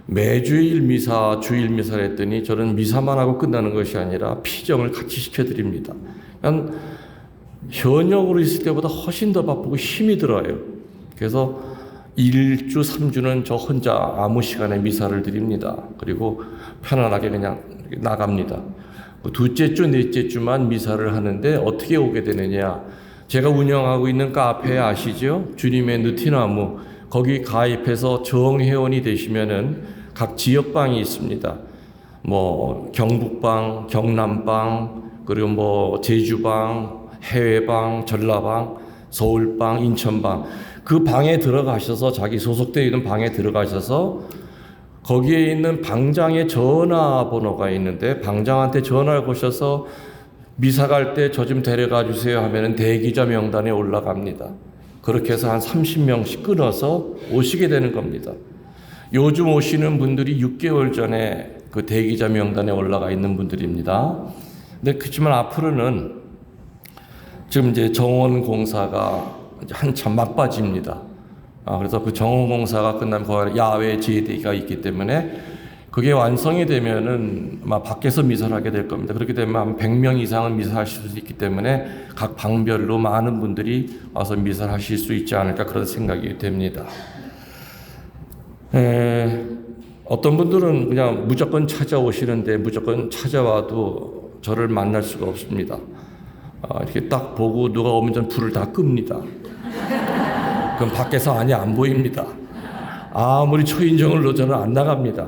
매주일 미사, 주일 미사를 했더니 저는 미사만 하고 끝나는 것이 아니라 피정을 같이 시켜드립니다. 그러니까 현역으로 있을 때보다 훨씬 더 바쁘고 힘이 들어요. 그래서 1주, 3주는 저 혼자 아무 시간에 미사를 드립니다. 그리고 편안하게 그냥 나갑니다. 둘째 주, 넷째 주만 미사를 하는데 어떻게 오게 되느냐. 제가 운영하고 있는 카페 아시죠? 주님의 느티나무. 거기 가입해서 정회원이 되시면은 각 지역방이 있습니다. 경북방, 경남방, 그리고 제주방, 해외방, 전라방, 서울방, 인천방. 그 방에 들어가셔서 자기 소속되어 있는 방에 들어가셔서 거기에 있는 방장의 전화번호가 있는데 방장한테 전화를 거셔서 미사 갈 때 저 좀 데려가 주세요 하면은 대기자 명단에 올라갑니다. 그렇게 해서 한 30명씩 끊어서 오시게 되는 겁니다. 요즘 오시는 분들이 6개월 전에 그 대기자 명단에 올라가 있는 분들입니다. 근데 그렇지만 앞으로는 지금 이제 정원 공사가 한참 막바지입니다. 그래서 그 정원 공사가 끝나면 거기 야외 제대가 있기 때문에 그게 완성이 되면은 아마 밖에서 미사를 하게 될 겁니다. 그렇게 되면 한 100명 이상은 미사하실 수 있기 때문에 각 방별로 많은 분들이 와서 미사를 하실 수 있지 않을까 그런 생각이 됩니다. 어떤 분들은 그냥 무조건 찾아오시는데 무조건 찾아와도 저를 만날 수가 없습니다. 이렇게 딱 보고 누가 오면 전 불을 다 끕니다. 그럼 밖에서 안이 안 보입니다. 아무리 초인종을 넣어서는 안 나갑니다.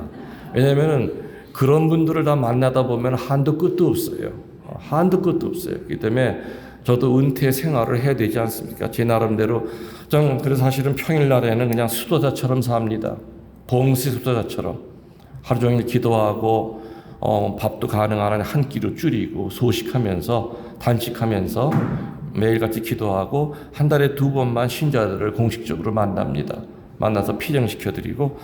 왜냐면은 그런 분들을 다 만나다 보면 한도 끝도 없어요. 한도 끝도 없어요. 그렇기 때문에 저도 은퇴 생활을 해야 되지 않습니까? 제 나름대로. 저는 그래서 사실은 평일날에는 그냥 수도자처럼 삽니다. 봉시 수도자처럼. 하루 종일 기도하고 밥도 가능한 한 끼로 줄이고 소식하면서 단식하면서 매일같이 기도하고 한 달에 2번만 신자들을 공식적으로 만납니다. 만나서 피정시켜드리고,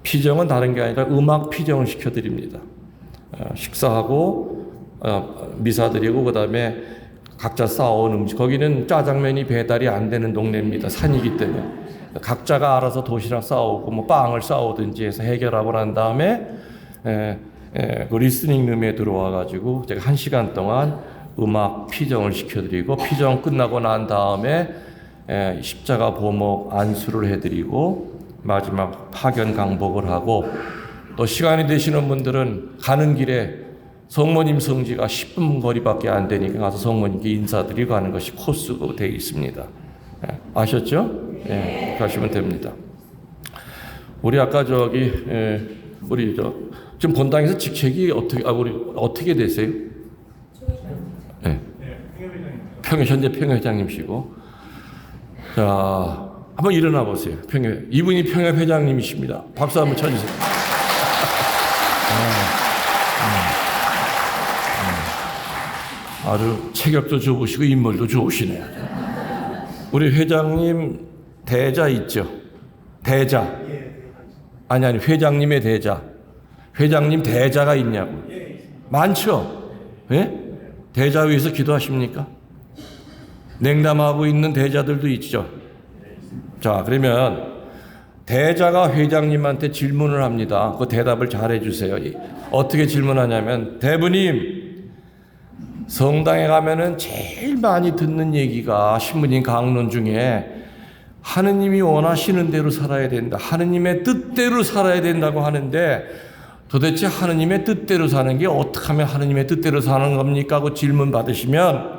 피정은 다른 게 아니라 음악 피정을 시켜드립니다. 식사하고 미사 드리고 그다음에 각자 싸온 음식, 거기는 짜장면이 배달이 안 되는 동네입니다. 산이기 때문에 각자가 알아서 도시락 싸오고 뭐 빵을 싸오든지 해서 해결하고 난 다음에 그 리스닝 룸에 들어와 가지고 제가 1시간 동안 음악 피정을 시켜드리고, 피정 끝나고 난 다음에 십자가 보목 안수를 해드리고 마지막 파견 강복을 하고, 또 시간이 되시는 분들은 가는 길에 성모님 성지가 10분 거리밖에 안 되니까 가서 성모님께 인사드리고 하는 것이 코스로 되어 있습니다. 아셨죠? 예, 가시면 됩니다. 우리 아까 우리 지금 본당에서 직책이 어떻게 되세요? 네. 현재 평협회장님이시고. 자, 한번 일어나 보세요. 이분이 평협회장님이십니다. 박수 한번 쳐주세요. 아주 체격도 좋으시고 인물도 좋으시네요. 우리 회장님 대자 있죠? 대자. 아니, 회장님의 대자. 회장님 대자가 있냐고. 많죠? 예? 대자 위에서 기도하십니까? 냉담하고 있는 대자들도 있죠. 자, 그러면 대자가 회장님한테 질문을 합니다. 그 대답을 잘 해주세요. 어떻게 질문하냐면, 대부님, 성당에 가면은 제일 많이 듣는 얘기가 신부님 강론 중에 하느님이 원하시는 대로 살아야 된다, 하느님의 뜻대로 살아야 된다고 하는데, 도대체 하느님의 뜻대로 사는 게 어떻게 하면 하느님의 뜻대로 사는 겁니까? 하고 질문 받으시면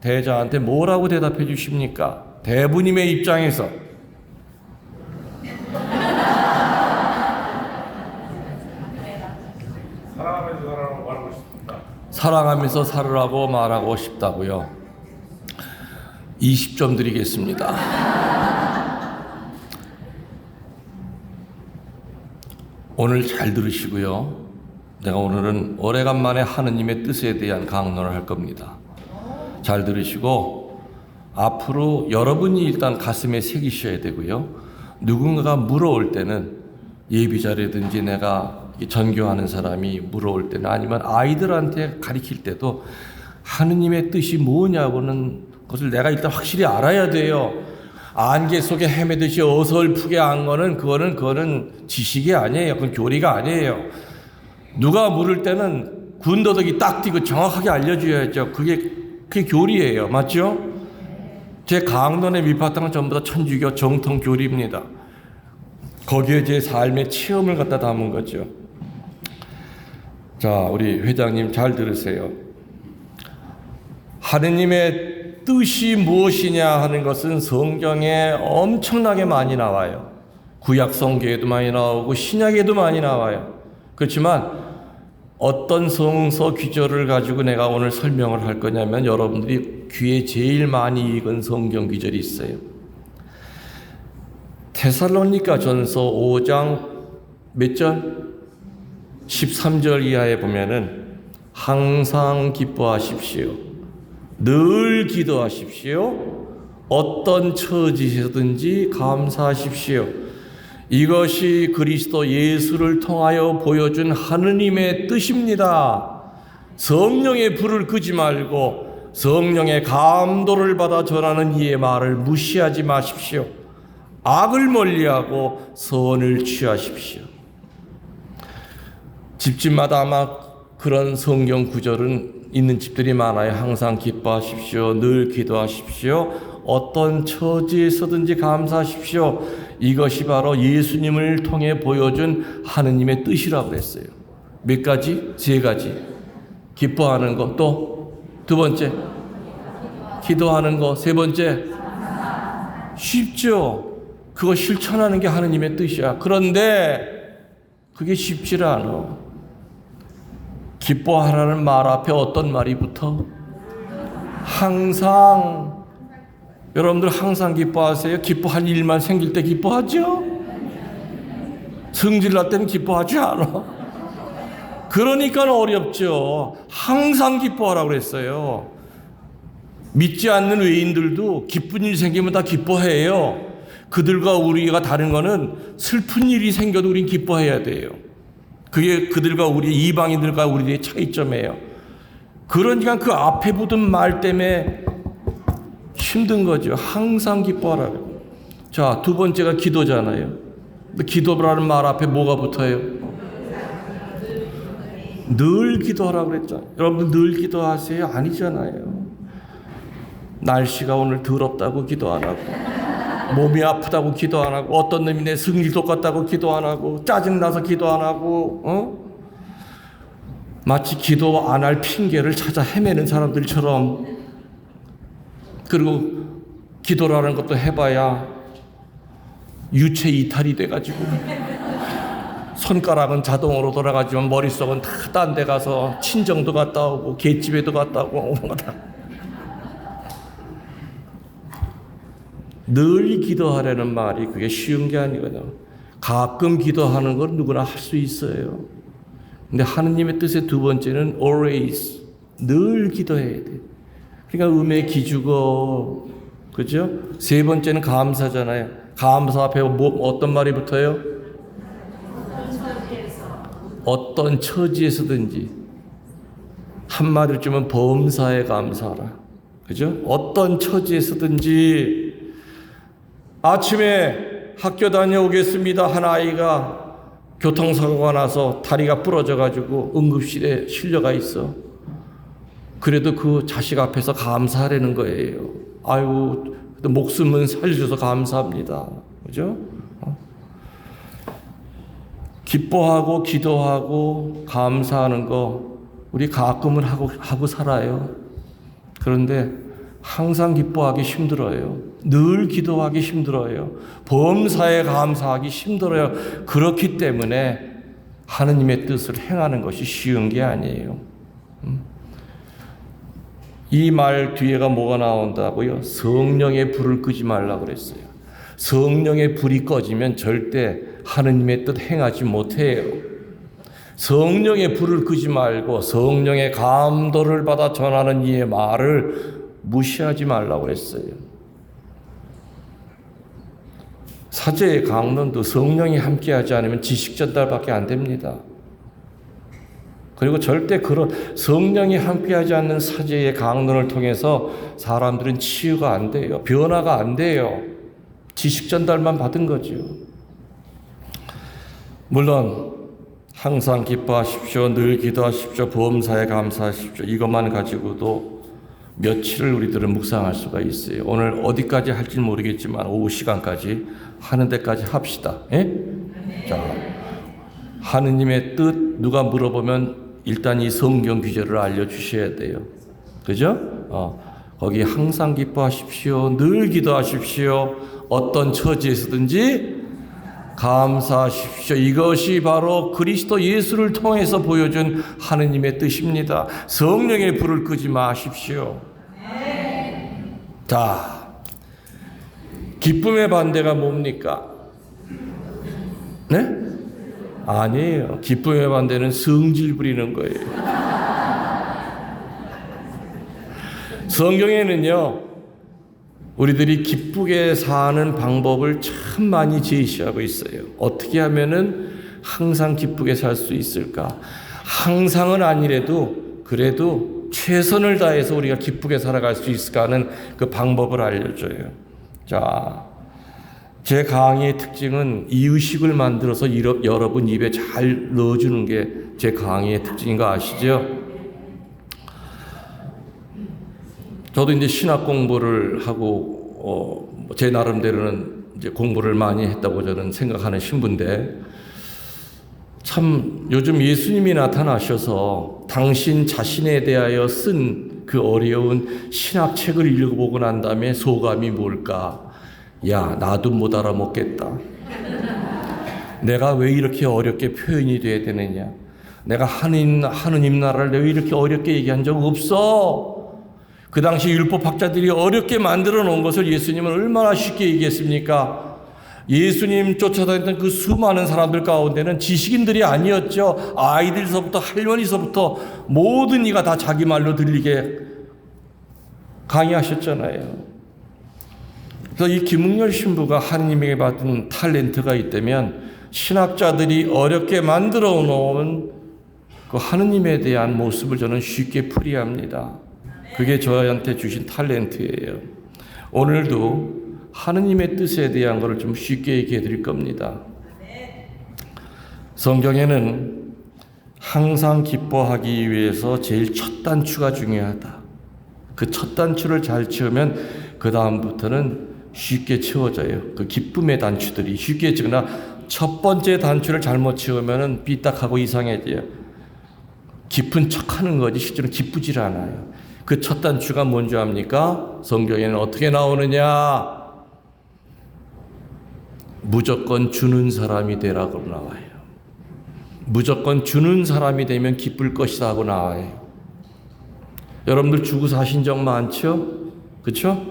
대자한테 뭐라고 대답해 주십니까? 대부님의 입장에서 사랑하면서 살으라고 말하고 싶다고요. 20점 드리겠습니다. 오늘 잘 들으시고요. 내가 오늘은 오래간만에 하느님의 뜻에 대한 강론을 할 겁니다. 잘 들으시고 앞으로 여러분이 일단 가슴에 새기셔야 되고요. 누군가가 물어올 때는, 예비자라든지 내가 전교하는 사람이 물어올 때는, 아니면 아이들한테 가르칠 때도 하느님의 뜻이 뭐냐고는 그것을 내가 일단 확실히 알아야 돼요. 안개 속에 헤매듯이 어설프게 안 거는 그거는 지식이 아니에요. 그건 교리가 아니에요. 누가 물을 때는 군더더기 딱 띄고 정확하게 알려줘야죠. 그게 교리예요. 맞죠? 제 강론의 밑바탕은 전부 다 천주교 정통 교리입니다. 거기에 제 삶의 체험을 갖다 담은 거죠. 자, 우리 회장님 잘 들으세요. 하느님의 뜻이 무엇이냐 하는 것은 성경에 엄청나게 많이 나와요. 구약 성경에도 많이 나오고 신약에도 많이 나와요. 그렇지만 어떤 성서 귀절을 가지고 내가 오늘 설명을 할 거냐면, 여러분들이 귀에 제일 많이 읽은 성경 귀절이 있어요. 데살로니가 전서 5장 몇 절? 13절 이하에 보면은 항상 기뻐하십시오. 늘 기도하십시오. 어떤 처지에서든지 감사하십시오. 이것이 그리스도 예수를 통하여 보여준 하느님의 뜻입니다. 성령의 불을 끄지 말고 성령의 감도를 받아 전하는 이의 말을 무시하지 마십시오. 악을 멀리하고 선을 취하십시오. 집집마다 아마 그런 성경 구절은 있는 집들이 많아요. 항상 기뻐하십시오. 늘 기도하십시오. 어떤 처지에서든지 감사하십시오. 이것이 바로 예수님을 통해 보여준 하느님의 뜻이라고 그랬어요. 몇 가지? 3가지. 기뻐하는 거, 또 2번째 기도하는 거, 3번째 쉽죠? 그거 실천하는 게 하느님의 뜻이야. 그런데 그게 쉽지를 않아. 기뻐하라는 말 앞에 어떤 말이 붙어? 항상. 여러분들 항상 기뻐하세요? 기뻐할 일만 생길 때 기뻐하죠? 성질 날 때는 기뻐하지 않아. 그러니까 어렵죠. 항상 기뻐하라고 그랬어요. 믿지 않는 외인들도 기쁜 일 생기면 다 기뻐해요. 그들과 우리가 다른 거는 슬픈 일이 생겨도 우린 기뻐해야 돼요. 그게 그들과 우리 이방인들과 우리의 차이점이에요. 그러니까 그 앞에 붙은 말 때문에 힘든 거죠. 항상 기뻐하라고. 자, 두 번째가 기도잖아요. 근데 기도라는 말 앞에 뭐가 붙어요? 늘 기도하라고 그랬잖아요. 여러분들 늘 기도하세요? 아니잖아요. 날씨가 오늘 더럽다고 기도 안 하고, 몸이 아프다고 기도 안 하고, 어떤 놈이 내 성질 똑같다고 기도 안 하고, 짜증나서 기도 안 하고, 마치 기도 안 할 핑계를 찾아 헤매는 사람들처럼. 그리고 기도라는 것도 해봐야 유체 이탈이 돼가지고 손가락은 자동으로 돌아가지만 머릿속은 다 딴 데 가서 친정도 갔다 오고 갯집에도 갔다 오고 오는 거다. 늘 기도하라는 말이 그게 쉬운 게 아니거든요. 가끔 기도하는 건 누구나 할 수 있어요. 근데 하느님의 뜻의 두 번째는 always, 늘 기도해야 돼. 그러니까 음의 기주고, 그죠? 세 번째는 감사잖아요. 감사 앞에 어떤 말이 붙어요? 어떤 처지에서든지. 한마디로 주면 범사에 감사하라. 그죠? 어떤 처지에서든지. 아침에 학교 다녀오겠습니다 한 아이가 교통사고가 나서 다리가 부러져가지고 응급실에 실려가 있어. 그래도 그 자식 앞에서 감사하라는 거예요. 아유, 목숨은 살려줘서 감사합니다. 그죠? 기뻐하고 기도하고 감사하는 거 우리 가끔은 하고 살아요. 그런데 항상 기뻐하기 힘들어요. 늘 기도하기 힘들어요. 범사에 감사하기 힘들어요. 그렇기 때문에 하느님의 뜻을 행하는 것이 쉬운 게 아니에요. 이 말 뒤에가 뭐가 나온다고요? 성령의 불을 끄지 말라고 그랬어요. 성령의 불이 꺼지면 절대 하느님의 뜻 행하지 못해요. 성령의 불을 끄지 말고 성령의 감도를 받아 전하는 이의 말을 무시하지 말라고 했어요. 사제의 강론도 성령이 함께하지 않으면 지식 전달밖에 안 됩니다. 그리고 절대 그런 성령이 함께하지 않는 사제의 강론을 통해서 사람들은 치유가 안 돼요. 변화가 안 돼요. 지식 전달만 받은 거죠. 물론 항상 기뻐하십시오. 늘 기도하십시오. 범사에 감사하십시오. 이것만 가지고도 며칠을 우리들은 묵상할 수가 있어요. 오늘 어디까지 할지 모르겠지만 오후 시간까지 하는 데까지 합시다. 예? 자, 하느님의 뜻 누가 물어보면 일단 이 성경 규절을 알려주셔야 돼요. 그죠? 거기 항상 기뻐하십시오. 늘 기도하십시오. 어떤 처지에서든지 감사하십시오. 이것이 바로 그리스도 예수를 통해서 보여준 하느님의 뜻입니다. 성령의 불을 끄지 마십시오. 자, 기쁨의 반대가 뭡니까? 네? 아니에요. 기쁨의 반대는 성질 부리는 거예요. 성경에는요, 우리들이 기쁘게 사는 방법을 참 많이 제시하고 있어요. 어떻게 하면은 항상 기쁘게 살 수 있을까? 항상은 아니래도 그래도 최선을 다해서 우리가 기쁘게 살아갈 수 있을까 하는 그 방법을 알려줘요. 자, 제 강의의 특징은 이유식을 만들어서 여러분 입에 잘 넣어주는 게 제 강의의 특징인 거 아시죠? 저도 이제 신학 공부를 하고 제 나름대로는 이제 공부를 많이 했다고 저는 생각하는 신부인데, 참 요즘 예수님이 나타나셔서 당신 자신에 대하여 쓴 그 어려운 신학책을 읽어보고 난 다음에 소감이 뭘까? 야, 나도 못 알아먹겠다. 내가 왜 이렇게 어렵게 표현이 돼야 되느냐? 내가 하느님 나라를 왜 이렇게 어렵게 얘기한 적 없어? 그 당시 율법학자들이 어렵게 만들어 놓은 것을 예수님은 얼마나 쉽게 얘기했습니까? 예수님 쫓아다녔던 그 수많은 사람들 가운데는 지식인들이 아니었죠. 아이들서부터 할머니서부터 모든 이가 다 자기 말로 들리게 강의하셨잖아요. 그래서 이 김웅열 신부가 하느님에게 받은 탤런트가 있다면 신학자들이 어렵게 만들어 놓은 그 하느님에 대한 모습을 저는 쉽게 풀이합니다. 그게 저한테 주신 탤런트예요. 오늘도 하느님의 뜻에 대한 것을 좀 쉽게 얘기해 드릴 겁니다. 성경에는 항상 기뻐하기 위해서 제일 첫 단추가 중요하다. 그 첫 단추를 잘 채우면 그 다음부터는 쉽게 채워져요. 그 기쁨의 단추들이 쉽게 채우나 첫 번째 단추를 잘못 채우면 삐딱하고 이상해져요. 기쁜 척하는 거지 실제로 기쁘질 않아요. 그 첫 단추가 뭔지 압니까? 성경에는 어떻게 나오느냐? 무조건 주는 사람이 되라고 나와요. 무조건 주는 사람이 되면 기쁠 것이다 하고 나와요. 여러분들 주고 사신 적 많죠? 그렇죠?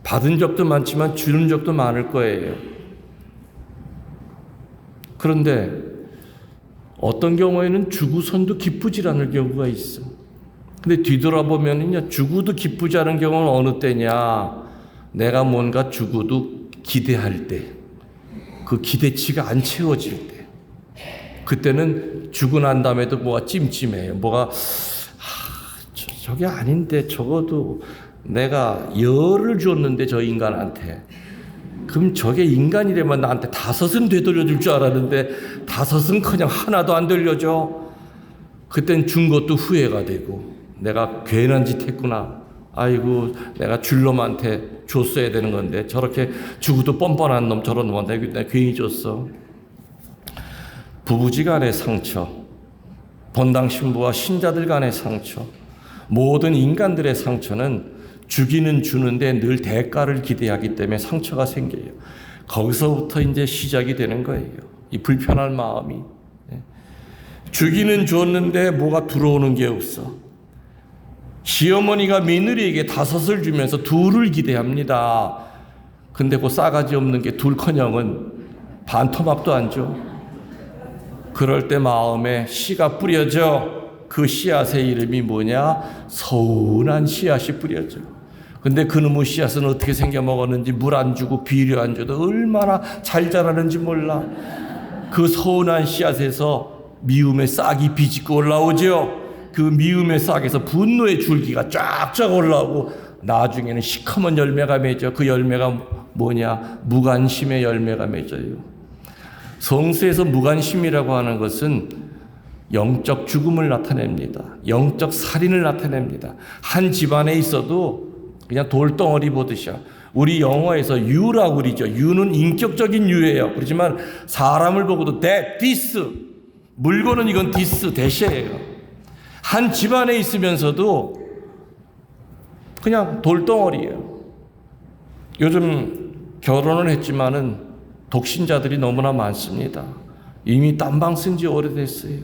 받은 적도 많지만 주는 적도 많을 거예요. 그런데 어떤 경우에는 주고선도 기쁘지 않을 경우가 있어. 근데 뒤돌아보면요, 주고도 기쁘지 않은 경우는 어느 때냐? 내가 뭔가 주고도 기대할 때, 그 기대치가 안 채워질 때, 그때는 주고 난 다음에도 뭐가 찜찜해요. 뭐가 저게 아닌데 적어도 내가 열을 줬는데 저 인간한테, 그럼 저게 인간이라면 나한테 5은 되돌려줄 줄 알았는데 5은 그냥 하나도 안 돌려줘. 그땐 준 것도 후회가 되고 내가 괜한 짓 했구나. 아이고 내가 줄 놈한테 줬어야 되는 건데 저렇게 주고도 뻔뻔한 놈 저런 놈한테 내가 괜히 줬어. 부부지간의 상처, 본당 신부와 신자들 간의 상처, 모든 인간들의 상처는 주기는 주는데 늘 대가를 기대하기 때문에 상처가 생겨요. 거기서부터 이제 시작이 되는 거예요. 이 불편한 마음이. 주기는 줬는데 뭐가 들어오는 게 없어. 시어머니가 며느리에게 5을 주면서 2를 기대합니다. 근데 그 싸가지 없는 게 둘커녕은 반토막도 안 줘. 그럴 때 마음에 씨가 뿌려져. 그 씨앗의 이름이 뭐냐? 서운한 씨앗이 뿌려져. 근데 그놈의 씨앗은 어떻게 생겨 먹었는지 물 안 주고 비료 안 줘도 얼마나 잘 자라는지 몰라. 그 서운한 씨앗에서 미움의 싹이 비집고 올라오죠. 그 미움의 싹에서 분노의 줄기가 쫙쫙 올라오고 나중에는 시커먼 열매가 맺어. 그 열매가 뭐냐? 무관심의 열매가 맺어요. 성서에서 무관심이라고 하는 것은 영적 죽음을 나타냅니다. 영적 살인을 나타냅니다. 한 집안에 있어도 그냥 돌덩어리 보듯이야. 우리 영어에서 유라고 그러죠. 유는 인격적인 유예요. 그렇지만 사람을 보고도 that, this, 물건은 이건 this, 대시예요. 한 집안에 있으면서도 그냥 돌덩어리예요. 요즘 결혼을 했지만은 독신자들이 너무나 많습니다. 이미 딴방 쓴 지 오래됐어요.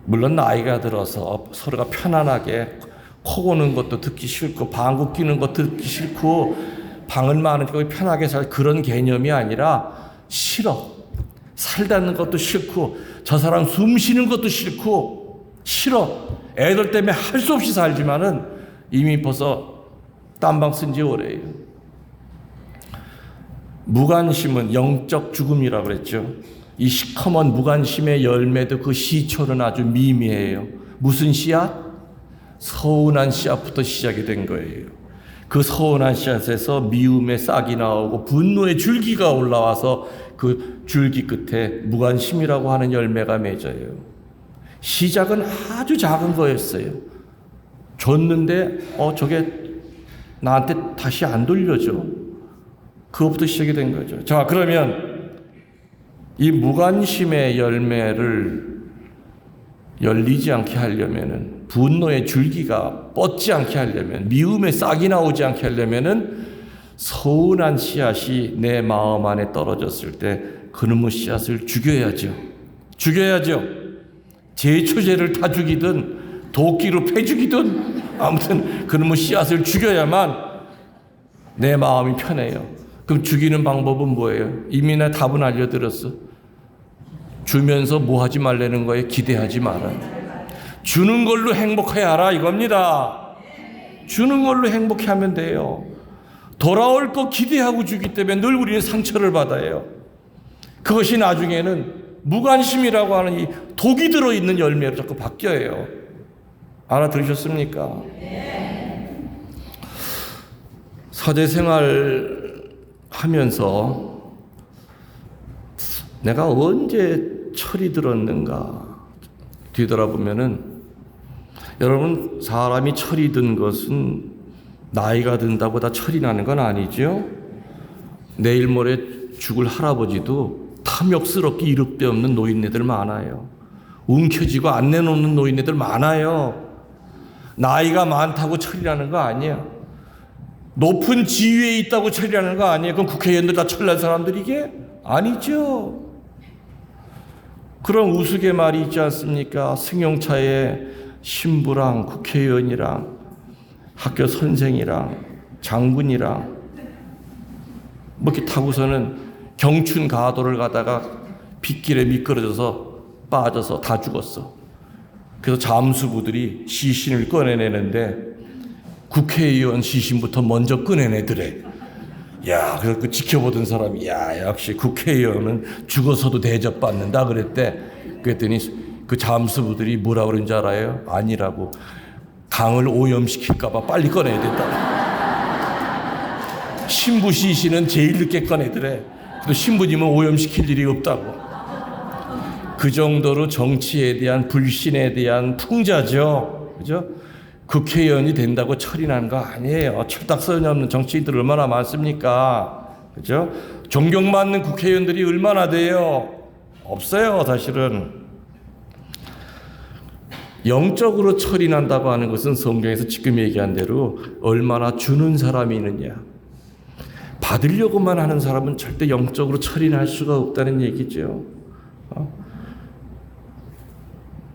물론 나이가 들어서 서로가 편안하게 코 고는 것도 듣기 싫고 방구 끼는 것도 듣기 싫고 방을 많으니까 편하게 살 그런 개념이 아니라 싫어. 살다는 것도 싫고 저 사람 숨 쉬는 것도 싫고 싫어. 애들 때문에 할 수 없이 살지만은 이미 벌써 딴방 쓴 지 오래예요. 무관심은 영적 죽음이라고 그랬죠. 이 시커먼 무관심의 열매도 그 시초는 아주 미미해요. 무슨 씨앗? 서운한 씨앗부터 시작이 된 거예요. 그 서운한 씨앗에서 미움의 싹이 나오고 분노의 줄기가 올라와서 그 줄기 끝에 무관심이라고 하는 열매가 맺어요. 시작은 아주 작은 거였어요. 줬는데 저게 나한테 다시 안 돌려줘. 그것부터 시작이 된 거죠. 자, 그러면 이 무관심의 열매를 열리지 않게 하려면은, 분노의 줄기가 뻗지 않게 하려면, 미움의 싹이 나오지 않게 하려면은 서운한 씨앗이 내 마음 안에 떨어졌을 때 그놈의 씨앗을 죽여야죠. 죽여야죠. 제초제를 타 죽이든 도끼로 패 죽이든 아무튼 그놈의 씨앗을 죽여야만 내 마음이 편해요. 그럼 죽이는 방법은 뭐예요? 이미 나 답은 알려드렸어. 주면서 뭐 하지 말라는 거에 기대하지 마라. 주는 걸로 행복해 하라 이겁니다. 주는 걸로 행복해 하면 돼요. 돌아올 거 기대하고 주기 때문에 늘 우리는 상처를 받아요. 그것이 나중에는 무관심이라고 하는 이 독이 들어있는 열매로 자꾸 바뀌어요. 알아들으셨습니까? 사제생활 하면서 내가 언제 철이 들었는가 뒤돌아보면은, 여러분, 사람이 철이 든 것은 나이가 든다고 다 철이 나는 건 아니죠. 내일 모레 죽을 할아버지도 탐욕스럽게 이륵데 없는 노인네들 많아요. 움켜쥐고 안 내놓는 노인네들 많아요. 나이가 많다고 철이 나는 거 아니야. 높은 지위에 있다고 철이 나는 거 아니에요. 그럼 국회의원들 다 철난 사람들이게? 아니죠. 그런 우스갯말이 있지 않습니까? 승용차에 신부랑 국회의원이랑 학교 선생이랑 장군이랑 뭐 이렇게 타고서는 경춘 가도를 가다가 빗길에 미끄러져서 빠져서 다 죽었어. 그래서 잠수부들이 시신을 꺼내내는데 국회의원 시신부터 먼저 꺼내내더래. 야, 그래서 그 지켜보던 사람이, 야, 역시 국회의원은 죽어서도 대접받는다 그랬대. 그랬더니 그 잠수부들이 뭐라 그런 줄 알아요? 아니라고. 강을 오염시킬까봐 빨리 꺼내야 된다. 신부 시신은 제일 늦게 꺼내더래. 또 신부님은 오염시킬 일이 없다고. 그 정도로 정치에 대한 불신에 대한 풍자죠. 그죠? 국회의원이 된다고 철이 나는 거 아니에요. 철딱서니 없는 정치인들 얼마나 많습니까? 그죠? 존경받는 국회의원들이 얼마나 돼요? 없어요, 사실은. 영적으로 철이 난다고 하는 것은 성경에서 지금 얘기한 대로 얼마나 주는 사람이 있느냐. 받으려고만 하는 사람은 절대 영적으로 철이 날 수가 없다는 얘기죠.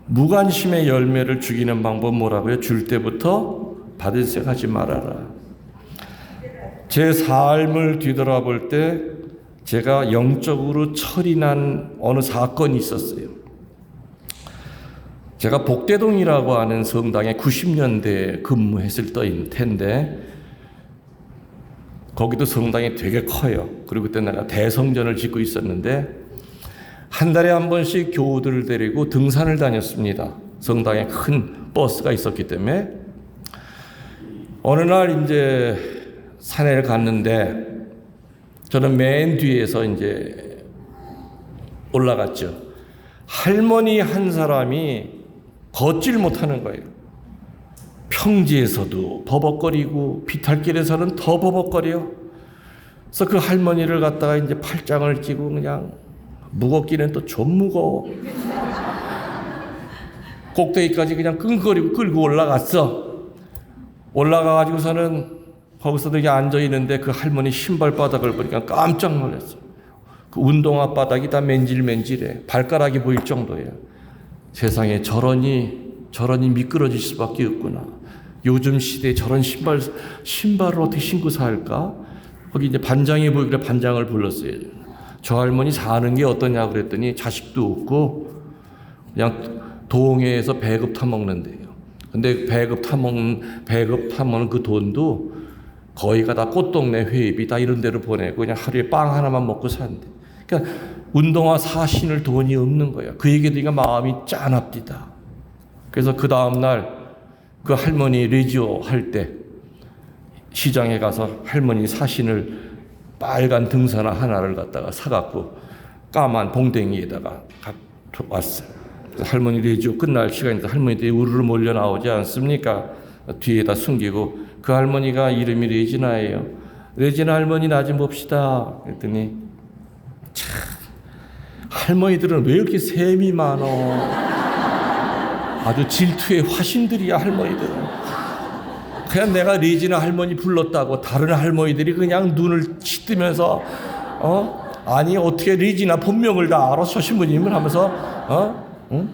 무관심의 열매를 죽이는 방법 뭐라고요? 줄 때부터 받을 생각하지 말아라. 제 삶을 뒤돌아볼 때 제가 영적으로 철이 난 어느 사건이 있었어요. 제가 복대동이라고 하는 성당에 90년대에 근무했을 때일 텐데, 거기도 성당이 되게 커요. 그리고 그때 내가 대성전을 짓고 있었는데 한 달에 한 번씩 교우들을 데리고 등산을 다녔습니다. 성당에 큰 버스가 있었기 때문에. 어느 날 이제 산에를 갔는데 저는 맨 뒤에서 이제 올라갔죠. 할머니 한 사람이 걷질 못하는 거예요. 평지에서도 버벅거리고 비탈길에서는 더 버벅거려. 그래서 그 할머니를 갖다가 이제 팔짱을 끼고 그냥 무겁기는 또 좀 무거워. 꼭대기까지 그냥 끙거리고 끌고 올라갔어. 올라가가지고서는 거기서도 이렇게 앉아있는데 그 할머니 신발 바닥을 보니까 깜짝 놀랐어. 그 운동화 바닥이 다 맨질맨질해. 발가락이 보일 정도예요. 세상에 저러니 미끄러질 수밖에 없구나. 요즘 시대에 저런 신발을 어떻게 신고 살까? 거기 이제 반장이 보이길래 반장을 불렀어요. 저 할머니 사는 게 어떠냐 그랬더니 자식도 없고 그냥 동해에서 배급 타먹는데요. 근데 배급 타먹는 그 돈도 거의가 다 꽃동네 회비 다 이런 데로 보내고 그냥 하루에 빵 하나만 먹고 산대. 그러니까 운동화 사 신을 돈이 없는 거야. 그 얘기 들으니까 마음이 짠합디다. 그래서 그 다음날 그 할머니 레지오 할 때 시장에 가서 할머니 사신을 빨간 등산화 하나를 갖다가 사갖고 까만 봉댕이에다가 왔어요. 할머니 레지오 끝날 시간인데 할머니들이 우르르 몰려 나오지 않습니까? 뒤에다 숨기고 그 할머니가 이름이 레지나예요. 레지나 할머니 나 좀 봅시다. 그랬더니 참 할머니들은 왜 이렇게 셈이 많어? 아주 질투의 화신들이야 할머니들은. 그냥 내가 레지나 할머니 불렀다고 다른 할머니들이 그냥 눈을 치뜨면서 아니 어떻게 레지나 본명을 다 알아? 저 신부님을 하면서 응?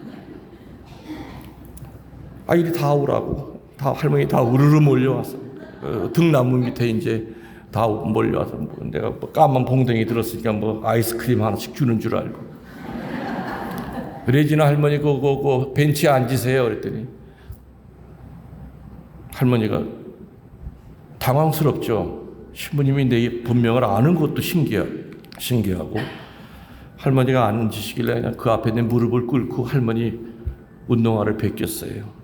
아 이리 다 오라고 다 할머니 다 우르르 몰려와서 등나무 밑에 이제 다 몰려와서 내가 까만 봉댕이 들었으니까 아이스크림 하나씩 주는 줄 알고 레지나 할머니 그 벤치에 앉으세요 그랬더니 할머니가 당황스럽죠. 신부님이 내 본명을 아는 것도 신기하고 할머니가 앉으시길래 그냥 그 앞에 내 무릎을 꿇고 할머니 운동화를 벗겼어요.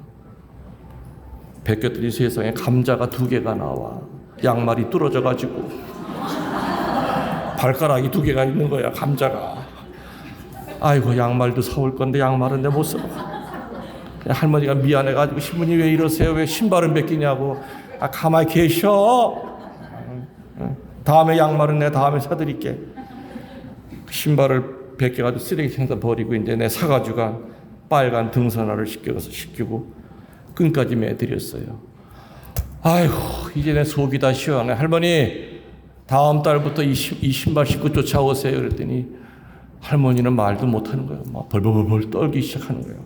벗겼더니 세상에 감자가 2개가 나와. 양말이 뚫어져가지고 발가락이 2개가 있는 거야, 감자가. 아이고, 양말도 사올 건데 양말은 내 못 사. 할머니가 미안해가지고 신부님 왜 이러세요? 왜 신발은 벗기냐고. 가만히 계셔. 다음에 양말은 내가 다음에 사드릴게. 신발을 벗겨가지고 쓰레기통에다 버리고 이제 내 사가지고 빨간 등산화를 씻기고 끈까지 매드렸어요. 아이고, 이제 내 속이 다 시원해. 할머니, 다음 달부터 이 신발 신고 쫓아오세요. 그랬더니 할머니는 말도 못하는 거예요. 막 벌벌벌 떨기 시작하는 거예요.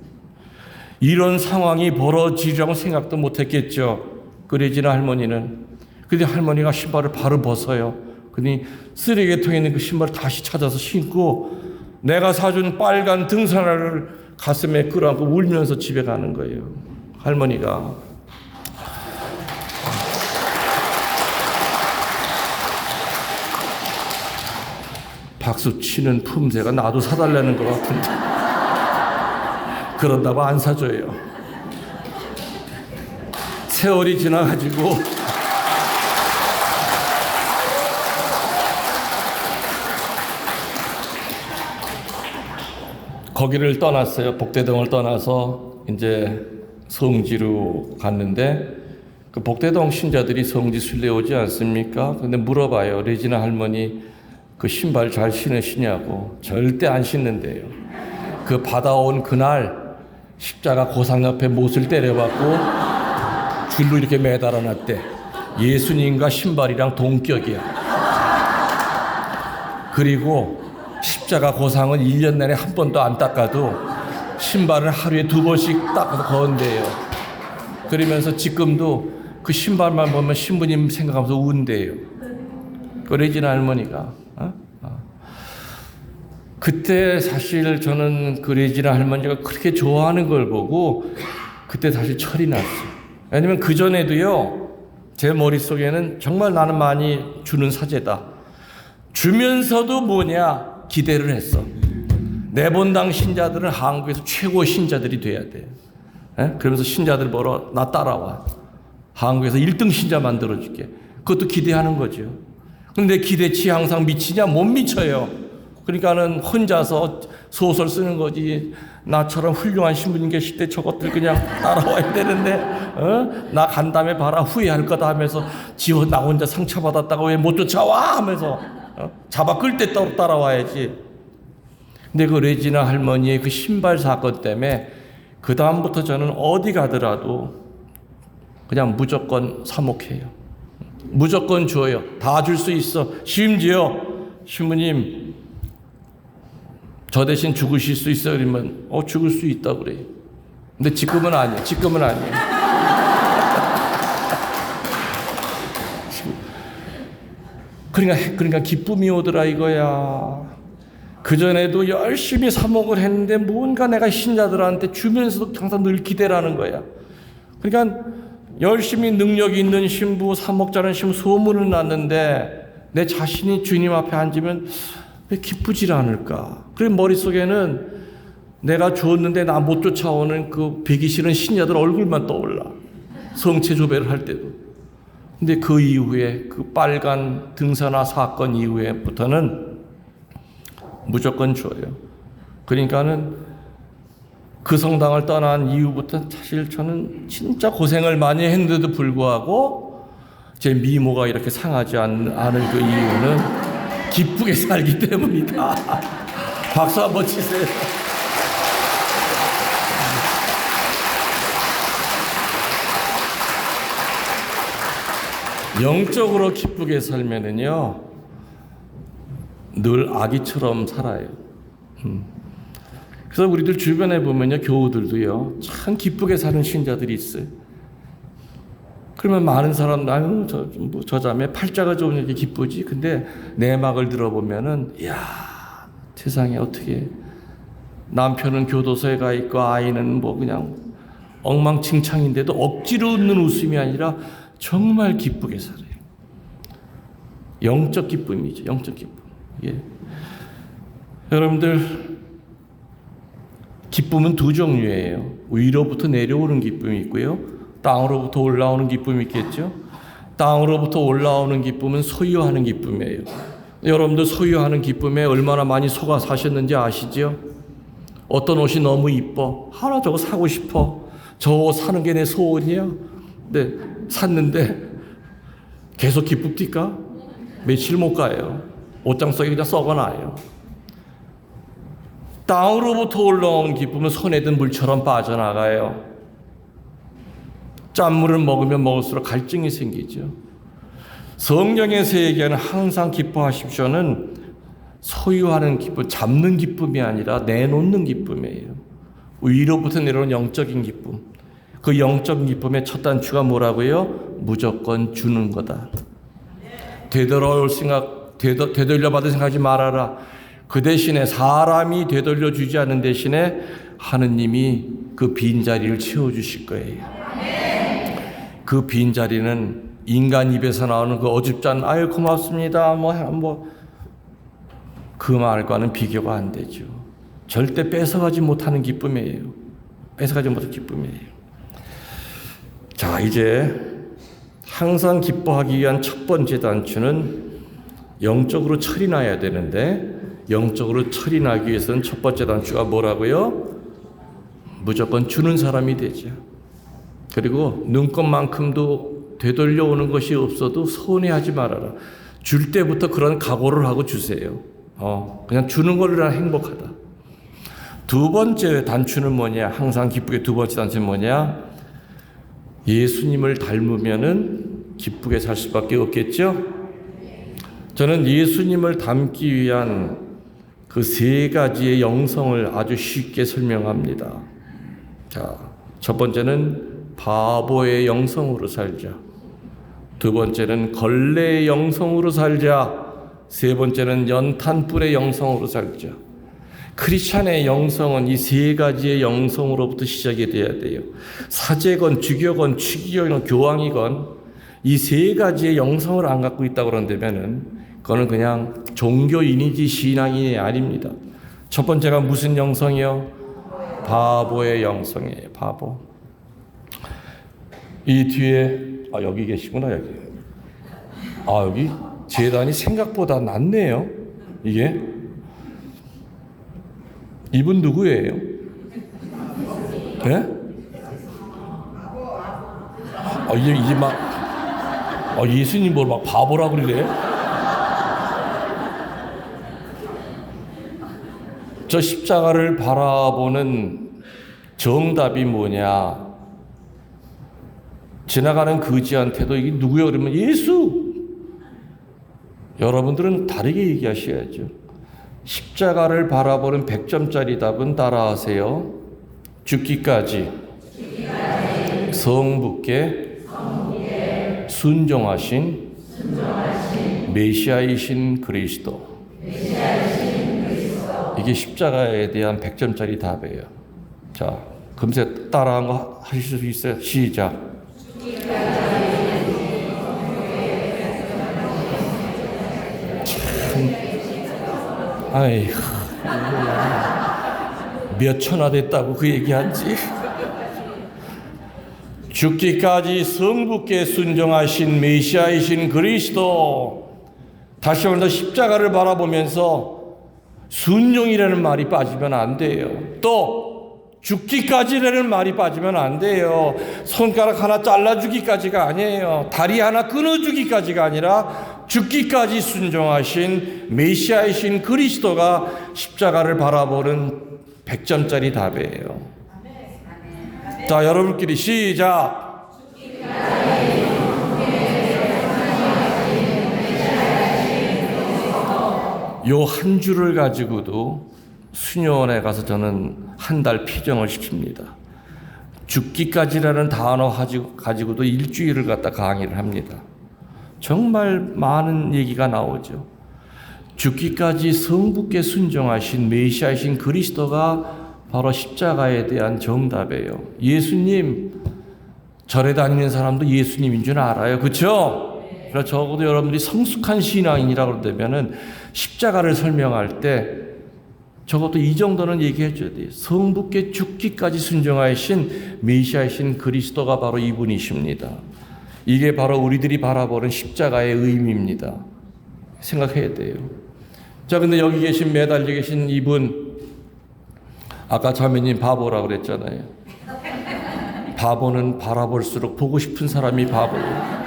이런 상황이 벌어지리라고 생각도 못했겠죠. 그래지나 할머니는. 근데 할머니가 신발을 바로 벗어요. 그러니 쓰레기통에 있는 그 신발을 다시 찾아서 신고 내가 사준 빨간 등산화를 가슴에 끌어안고 울면서 집에 가는 거예요. 할머니가. 박수 치는 품새가 나도 사달라는 것 같은데 그런다고 안 사줘요. 세월이 지나가지고 거기를 떠났어요. 복대동을 떠나서 이제 성지로 갔는데 그 복대동 신자들이 성지 순례 오지 않습니까? 근데 물어봐요. 레지나 할머니 그 신발 잘 신으시냐고. 절대 안 신는데요. 그 받아온 그날 십자가 고상 옆에 못을 때려받고 줄로 이렇게 매달아 놨대. 예수님과 신발이랑 동격이야. 그리고 십자가 고상은 1년 내내 한 번도 안 닦아도 신발은 하루에 2번씩 닦아서 건대요. 그러면서 지금도 그 신발만 보면 신부님 생각하면서 운대요. 그 레지나 할머니가. 그때 사실 저는 그 레지나 할머니가 그렇게 좋아하는 걸 보고 그때 사실 철이 났어요. 왜냐면 그전에도요, 제 머릿속에는 정말 나는 많이 주는 사제다. 주면서도 뭐냐? 기대를 했어. 내본당 신자들은 한국에서 최고 신자들이 돼야 돼. 그러면서 신자들 보러 나 따라와. 한국에서 1등 신자 만들어줄게. 그것도 기대하는 거죠. 근데 기대치 항상 미치냐? 못 미쳐요. 그러니까는 혼자서 소설 쓰는 거지. 나처럼 훌륭한 신부님 계실 때 저것들 그냥 따라와야 되는데, 나 간 다음에 봐라 후회할 거다 하면서 지워 나 혼자 상처받았다고 왜 못 쫓아와 하면서 잡아 끌 때 따라와야지. 근데 그 레지나 할머니의 그 신발 사건 때문에 그 다음부터 저는 어디 가더라도 그냥 무조건 사목해요. 무조건 줘요. 다 줄 수 있어. 심지어 신부님 저 대신 죽으실 수 있어요? 그러면 죽을 수 있다 그래요. 근데 지금은 아니에요. 지금은 아니에요. 그러니까 기쁨이 오더라 이거야. 그전에도 열심히 사목을 했는데 뭔가 내가 신자들한테 주면서도 항상 늘 기대라는 거야. 그러니까 열심히 능력 있는 신부, 사목자는 신부 소문을 났는데 내 자신이 주님 앞에 앉으면 왜 기쁘질 않을까? 그리고 머릿속에는 내가 줬는데 나 못 쫓아오는 그 배기 싫은 신자들 얼굴만 떠올라. 성체 조배를 할 때도. 근데 그 이후에 그 빨간 등산화 사건 이후에부터는 무조건 줘요. 그러니까는 그 성당을 떠난 이후부터 사실 저는 진짜 고생을 많이 했는데도 불구하고 제 미모가 이렇게 상하지 않은 그 이유는 기쁘게 살기 때문이다. 박수 한번 치세요. 영적으로 기쁘게 살면은요, 늘 아기처럼 살아요. 그래서 우리들 주변에 보면요, 교우들도요, 참 기쁘게 사는 신자들이 있어요. 그러면 많은 사람, 아유, 저 자매 팔자가 좋으니까 기쁘지. 근데 내막을 들어보면은, 이야, 세상에 어떻게 남편은 교도소에 가 있고 아이는 뭐 그냥 엉망진창인데도 억지로 웃는 웃음이 아니라 정말 기쁘게 살아요. 영적 기쁨이죠. 영적 기쁨. 예. 여러분들, 기쁨은 두 종류예요. 위로부터 내려오는 기쁨이 있고요. 땅으로부터 올라오는 기쁨이 있겠죠. 땅으로부터 올라오는 기쁨은 소유하는 기쁨이에요. 여러분들 소유하는 기쁨에 얼마나 많이 속아 사셨는지 아시죠? 어떤 옷이 너무 이뻐. 하나 저거 사고 싶어. 저 옷 사는 게 내 소원이야. 네, 샀는데 계속 기쁩니까? 며칠 못 가요. 옷장 속에 그냥 썩어나요. 땅으로부터 올라온 기쁨은 손에 든 물처럼 빠져나가요. 짠물을 먹으면 먹을수록 갈증이 생기죠. 성경에서 얘기하는 항상 기뻐하십시오는 소유하는 기쁨, 잡는 기쁨이 아니라 내놓는 기쁨이에요. 위로부터 내려오는 영적인 기쁨. 그 영적인 기쁨의 첫 단추가 뭐라고요? 무조건 주는 거다. 되돌려 받을 생각하지 말아라. 그 대신에 사람이 되돌려 주지 않는 대신에 하느님이 그 빈자리를 채워주실 거예요. 그 빈자리는 인간 입에서 나오는 그 어줍잖은 아유 고맙습니다 그 말과는 비교가 안 되죠. 절대 뺏어가지 못하는 기쁨이에요. 뺏어가지 못하는 기쁨이에요. 자, 이제 항상 기뻐하기 위한 첫 번째 단추는 영적으로 철이 나야 되는데, 영적으로 철이 나기 위해서는 첫 번째 단추가 뭐라고요? 무조건 주는 사람이 되죠. 그리고 눈꽃만큼도 되돌려오는 것이 없어도 서운해하지 말아라. 줄 때부터 그런 각오를 하고 주세요. 그냥 주는 걸로 행복하다. 두 번째 단추는 뭐냐? 항상 기쁘게 두 번째 단추는 뭐냐? 예수님을 닮으면은 기쁘게 살 수밖에 없겠죠? 저는 예수님을 닮기 위한 그 세 가지의 영성을 아주 쉽게 설명합니다. 자, 첫 번째는 바보의 영성으로 살자. 두 번째는 걸레의 영성으로 살자. 세 번째는 연탄불의 영성으로 살자. 크리스찬의 영성은 이 세 가지의 영성으로부터 시작이 돼야 돼요. 사제건 주교건 추기경이건 교황이건 이 세 가지의 영성을 안 갖고 있다고 그런다면은 그거는 그냥 종교인이지 신앙인이 아닙니다. 첫 번째가 무슨 영성이요? 바보의 영성이에요. 바보. 이 뒤에 여기 계시구나. 여기 재단이 생각보다 낮네요. 이게 이분 누구예요? 네? 이제 막 예수님 뭘 막 바보라 그러래? 저 십자가를 바라보는 정답이 뭐냐? 지나가는 거지한테도 이게 누구야 그러면 예수. 여러분들은 다르게 얘기하셔야죠. 십자가를 바라보는 100점짜리 답은 따라하세요. 죽기까지 성부께 순종하신 메시아이신 그리스도. 이게 십자가에 대한 100점짜리 답이에요. 자, 금세 따라한 거 하실 수 있어요? 시작. 아이고, 몇 천화 됐다고 그 얘기하지? 죽기까지 성부께 순종하신 메시아이신 그리스도. 다시 한번 더 십자가를 바라보면서 순종이라는 말이 빠지면 안 돼요. 또 죽기까지라는 말이 빠지면 안 돼요. 손가락 하나 잘라주기까지가 아니에요. 다리 하나 끊어주기까지가 아니라 죽기까지 순종하신 메시아이신 그리스도가 십자가를 바라보는 100점짜리 답이에요. 자, 여러분끼리 시작. 요 한 줄을 가지고도 수녀원에 가서 저는 한 달 피정을 시킵니다. 죽기까지라는 단어 가지고도 일주일을 갖다 강의를 합니다. 정말 많은 얘기가 나오죠. 죽기까지 성부께 순종하신 메시아이신 그리스도가 바로 십자가에 대한 정답이에요. 예수님, 절에 다니는 사람도 예수님인 줄 알아요. 그렇죠? 그래서 적어도 여러분들이 성숙한 신앙인이라고 그러면은 십자가를 설명할 때 적어도 이 정도는 얘기해 줘야 돼요. 성부께 죽기까지 순종하신 메시아이신 그리스도가 바로 이분이십니다. 이게 바로 우리들이 바라보는 십자가의 의미입니다. 생각해야 돼요. 자, 근데 여기 매달려 계신 이분, 아까 자매님 바보라고 그랬잖아요. 바보는 바라볼수록 보고 싶은 사람이 바보예요.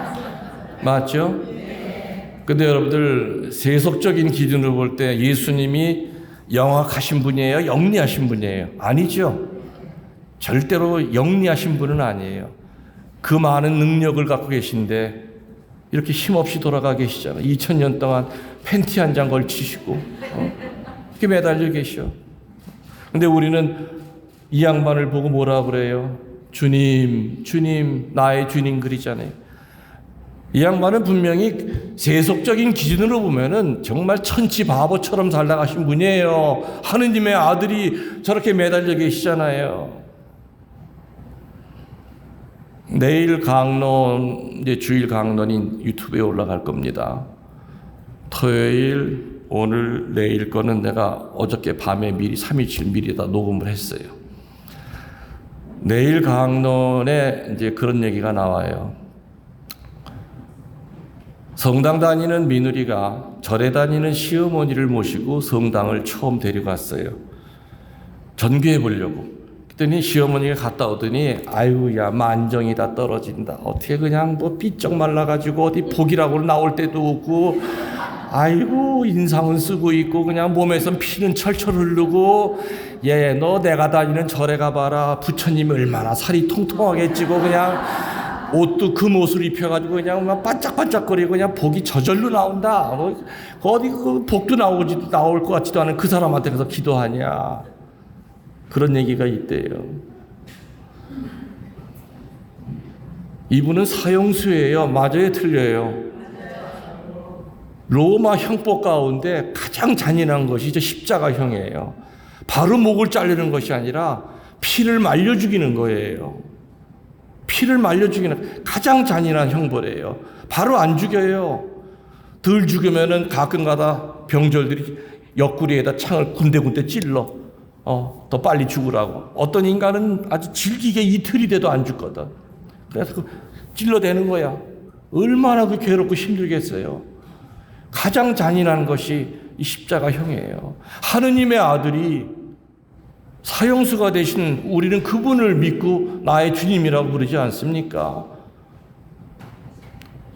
맞죠? 근데 여러분들, 세속적인 기준으로 볼 때 예수님이 영악하신 분이에요? 영리하신 분이에요? 아니죠. 절대로 영리하신 분은 아니에요. 그 많은 능력을 갖고 계신데 이렇게 힘없이 돌아가 계시잖아요. 2000년 동안 팬티 한 장 걸치시고 이렇게 매달려 계셔. 근데 우리는 이 양반을 보고 뭐라 그래요? 주님, 주님, 나의 주님 그리잖아요. 이 양반은 분명히 세속적인 기준으로 보면은 정말 천치 바보처럼 잘 나가신 분이에요. 하느님의 아들이 저렇게 매달려 계시잖아요. 내일 강론, 이제 주일 강론이 유튜브에 올라갈 겁니다. 토요일, 오늘, 내일 거는 내가 어저께 밤에 미리 327 미리 다 녹음을 했어요. 내일 강론에 이제 그런 얘기가 나와요. 성당 다니는 며느리가 절에 다니는 시어머니를 모시고 성당을 처음 데려갔어요. 전교해 보려고. 그랬더니 시어머니가 갔다 오더니 아유 야 만정이 다 떨어진다. 어떻게 그냥 뭐 삐쩍 말라가지고 어디 복이라고 나올 때도 없고 아이고 인상은 쓰고 있고 그냥 몸에선 피는 철철 흐르고 얘 너 내가 다니는 절에 가봐라. 부처님이 얼마나 살이 통통하게 찌고 그냥 옷도 금 옷을 입혀가지고 그냥 막 반짝반짝거리고 그냥 복이 저절로 나온다. 뭐 어디 그 복도 나올 것 같지도 않은 그 사람한테 가서 기도하냐. 그런 얘기가 있대요. 이분은 사형수예요. 맞아요, 틀려요? 로마 형법 가운데 가장 잔인한 것이 이제 십자가형이에요. 바로 목을 자르는 것이 아니라 피를 말려 죽이는 거예요. 피를 말려 죽이는 가장 잔인한 형벌이에요. 바로 안 죽여요. 덜 죽으면은 가끔가다 병졸들이 옆구리에다 창을 군데군데 찔러. 더 빨리 죽으라고. 어떤 인간은 아주 질기게 이틀이 돼도 안 죽거든. 그래서 찔러대는 거야. 얼마나 그 괴롭고 힘들겠어요. 가장 잔인한 것이 이 십자가형이에요. 하느님의 아들이 사형수가 되신 우리는 그분을 믿고 나의 주님이라고 부르지 않습니까?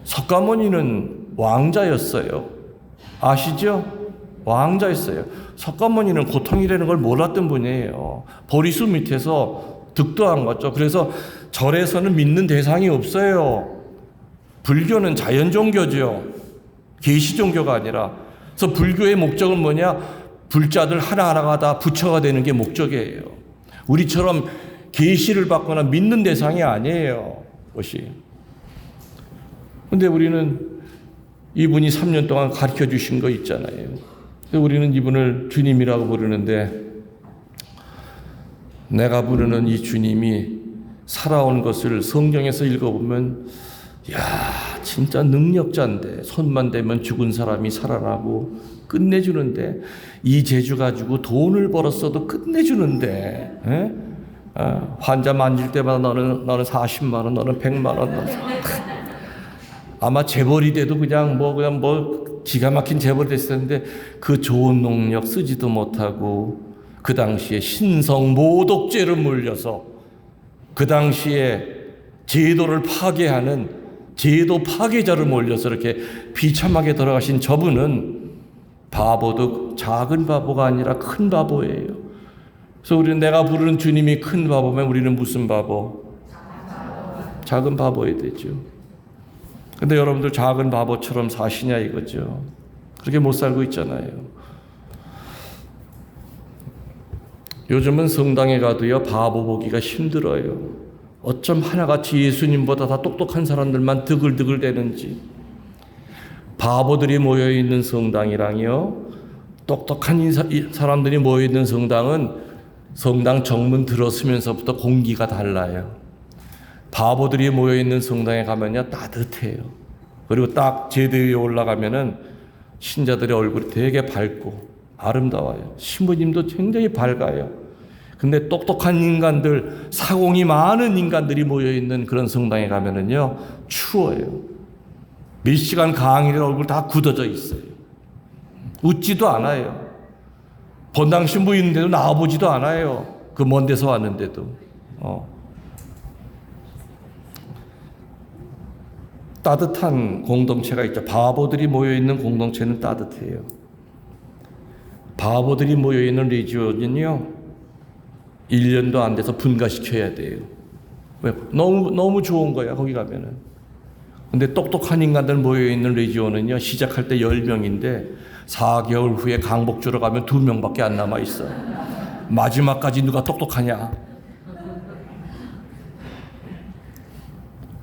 석가모니는 왕자였어요. 아시죠? 왕자였어요. 석가모니는 고통이라는 걸 몰랐던 분이에요. 보리수 밑에서 득도한 거죠. 그래서 절에서는 믿는 대상이 없어요. 불교는 자연 종교죠. 계시 종교가 아니라. 그래서 불교의 목적은 뭐냐? 불자들 하나하나가 다 부처가 되는 게 목적이에요. 우리처럼 계시를 받거나 믿는 대상이 아니에요. 것이. 근데 우리는 이분이 3년 동안 가르쳐 주신 거 있잖아요. 우리는 이분을 주님이라고 부르는데 내가 부르는 이 주님이 살아온 것을 성경에서 읽어보면 야 진짜 능력자인데 손만 대면 죽은 사람이 살아나고 끝내주는데 이 재주 가지고 돈을 벌었어도 끝내주는데 환자 만질 때마다 너는 40만 원 너는 100만 원 아마 재벌이 돼도 그냥 뭐 기가 막힌 재벌이 됐을 텐데 그 좋은 능력 쓰지도 못하고 그 당시에 신성 모독죄를 물려서 그 당시에 제도를 파괴하는 제도 파괴자를 몰려서 이렇게 비참하게 돌아가신 저분은 바보도 작은 바보가 아니라 큰 바보예요. 그래서 우리는 내가 부르는 주님이 큰 바보면 우리는 무슨 바보? 작은 바보여야 되죠. 근데 여러분들 작은 바보처럼 사시냐 이거죠. 그렇게 못 살고 있잖아요. 요즘은 성당에 가도요 바보 보기가 힘들어요. 어쩜 하나같이 예수님보다 다 똑똑한 사람들만 드글드글대는지. 바보들이 모여있는 성당이랑요, 똑똑한 사람들이 모여있는 성당은 성당 정문 들어서면서부터 공기가 달라요. 바보들이 모여있는 성당에 가면요 따뜻해요. 그리고 딱 제대 위에 올라가면은 신자들의 얼굴이 되게 밝고 아름다워요. 신부님도 굉장히 밝아요. 근데 똑똑한 인간들, 사공이 많은 인간들이 모여있는 그런 성당에 가면은요 추워요. 몇 시간 강의를 얼굴 다 굳어져 있어요. 웃지도 않아요. 본당 신부 있는데도 나와보지도 않아요. 그 먼 데서 왔는데도. 따뜻한 공동체가 있죠. 바보들이 모여있는 공동체는 따뜻해요. 바보들이 모여있는 리지온은요 1년도 안 돼서 분가시켜야 돼요. 왜? 너무 좋은 거야 거기 가면은. 근데 똑똑한 인간들 모여있는 리지온은요 시작할 때 10명인데 4개월 후에 강복주로 가면 2명밖에 안 남아있어. 마지막까지 누가 똑똑하냐.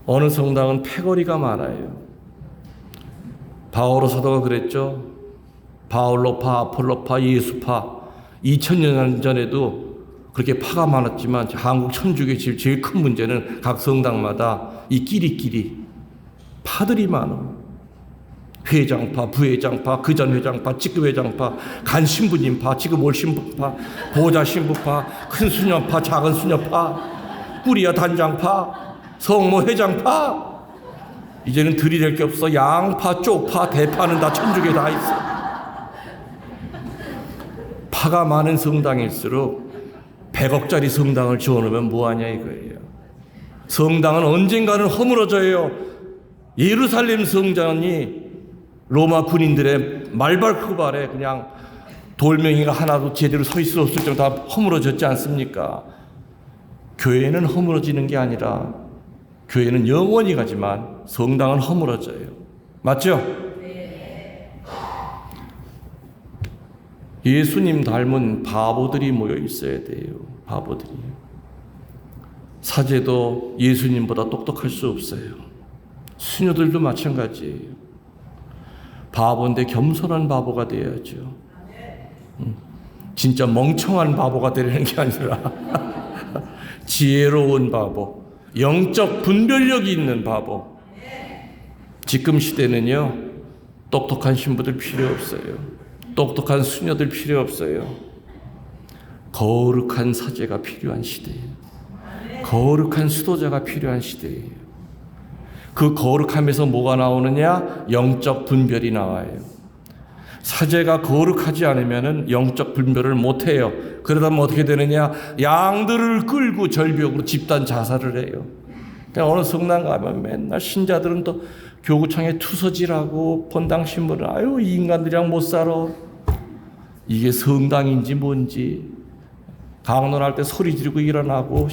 어느 성당은 패거리가 많아요. 바오로 사도가 그랬죠. 바울로파, 아폴로파, 예수파. 2000년 전에도 그렇게 파가 많았지만 한국 천주교 제일 큰 문제는 각 성당마다 이 끼리끼리 파들이 많아. 회장파, 부회장파, 그전 회장파, 지급 회장파, 간 신부님파, 지급 올 신부파, 보좌 신부파, 큰 수녀파, 작은 수녀파, 꾸리야 단장파, 성모 회장파. 이제는 들이댈 게 없어. 양파, 쪽파, 대파는 다 천주교에 다 있어. 파가 많은 성당일수록 100억짜리 성당을 지어놓으면 뭐하냐 이거예요. 성당은 언젠가는 허물어져요. 예루살렘 성전이 로마 군인들의 말발굽 아래 그냥 돌멩이가 하나도 제대로 서 있을 수 없을 정도 다 허물어졌지 않습니까? 교회는 허물어지는 게 아니라 교회는 영원히 가지만 성당은 허물어져요. 맞죠? 예수님 닮은 바보들이 모여 있어야 돼요. 바보들이. 사제도 예수님보다 똑똑할 수 없어요. 수녀들도 마찬가지예요. 바보인데 겸손한 바보가 되어야죠. 진짜 멍청한 바보가 되려는 게 아니라 지혜로운 바보, 영적 분별력이 있는 바보. 지금 시대는요 똑똑한 신부들 필요 없어요. 똑똑한 수녀들 필요 없어요. 거룩한 사제가 필요한 시대예요. 거룩한 수도자가 필요한 시대예요. 그 거룩함에서 뭐가 나오느냐? 영적 분별이 나와요. 사제가 거룩하지 않으면 영적 분별을 못해요. 그러다 어떻게 되느냐? 양들을 끌고 절벽으로 집단 자살을 해요. 그러니까 어느 성당 가면 맨날 신자들은 또 교구청에 투서질하고 본당 신부는 아유 이 인간들이랑 못 살아. 이게 성당인지 뭔지. 강론할 때 소리 지르고 일어나고.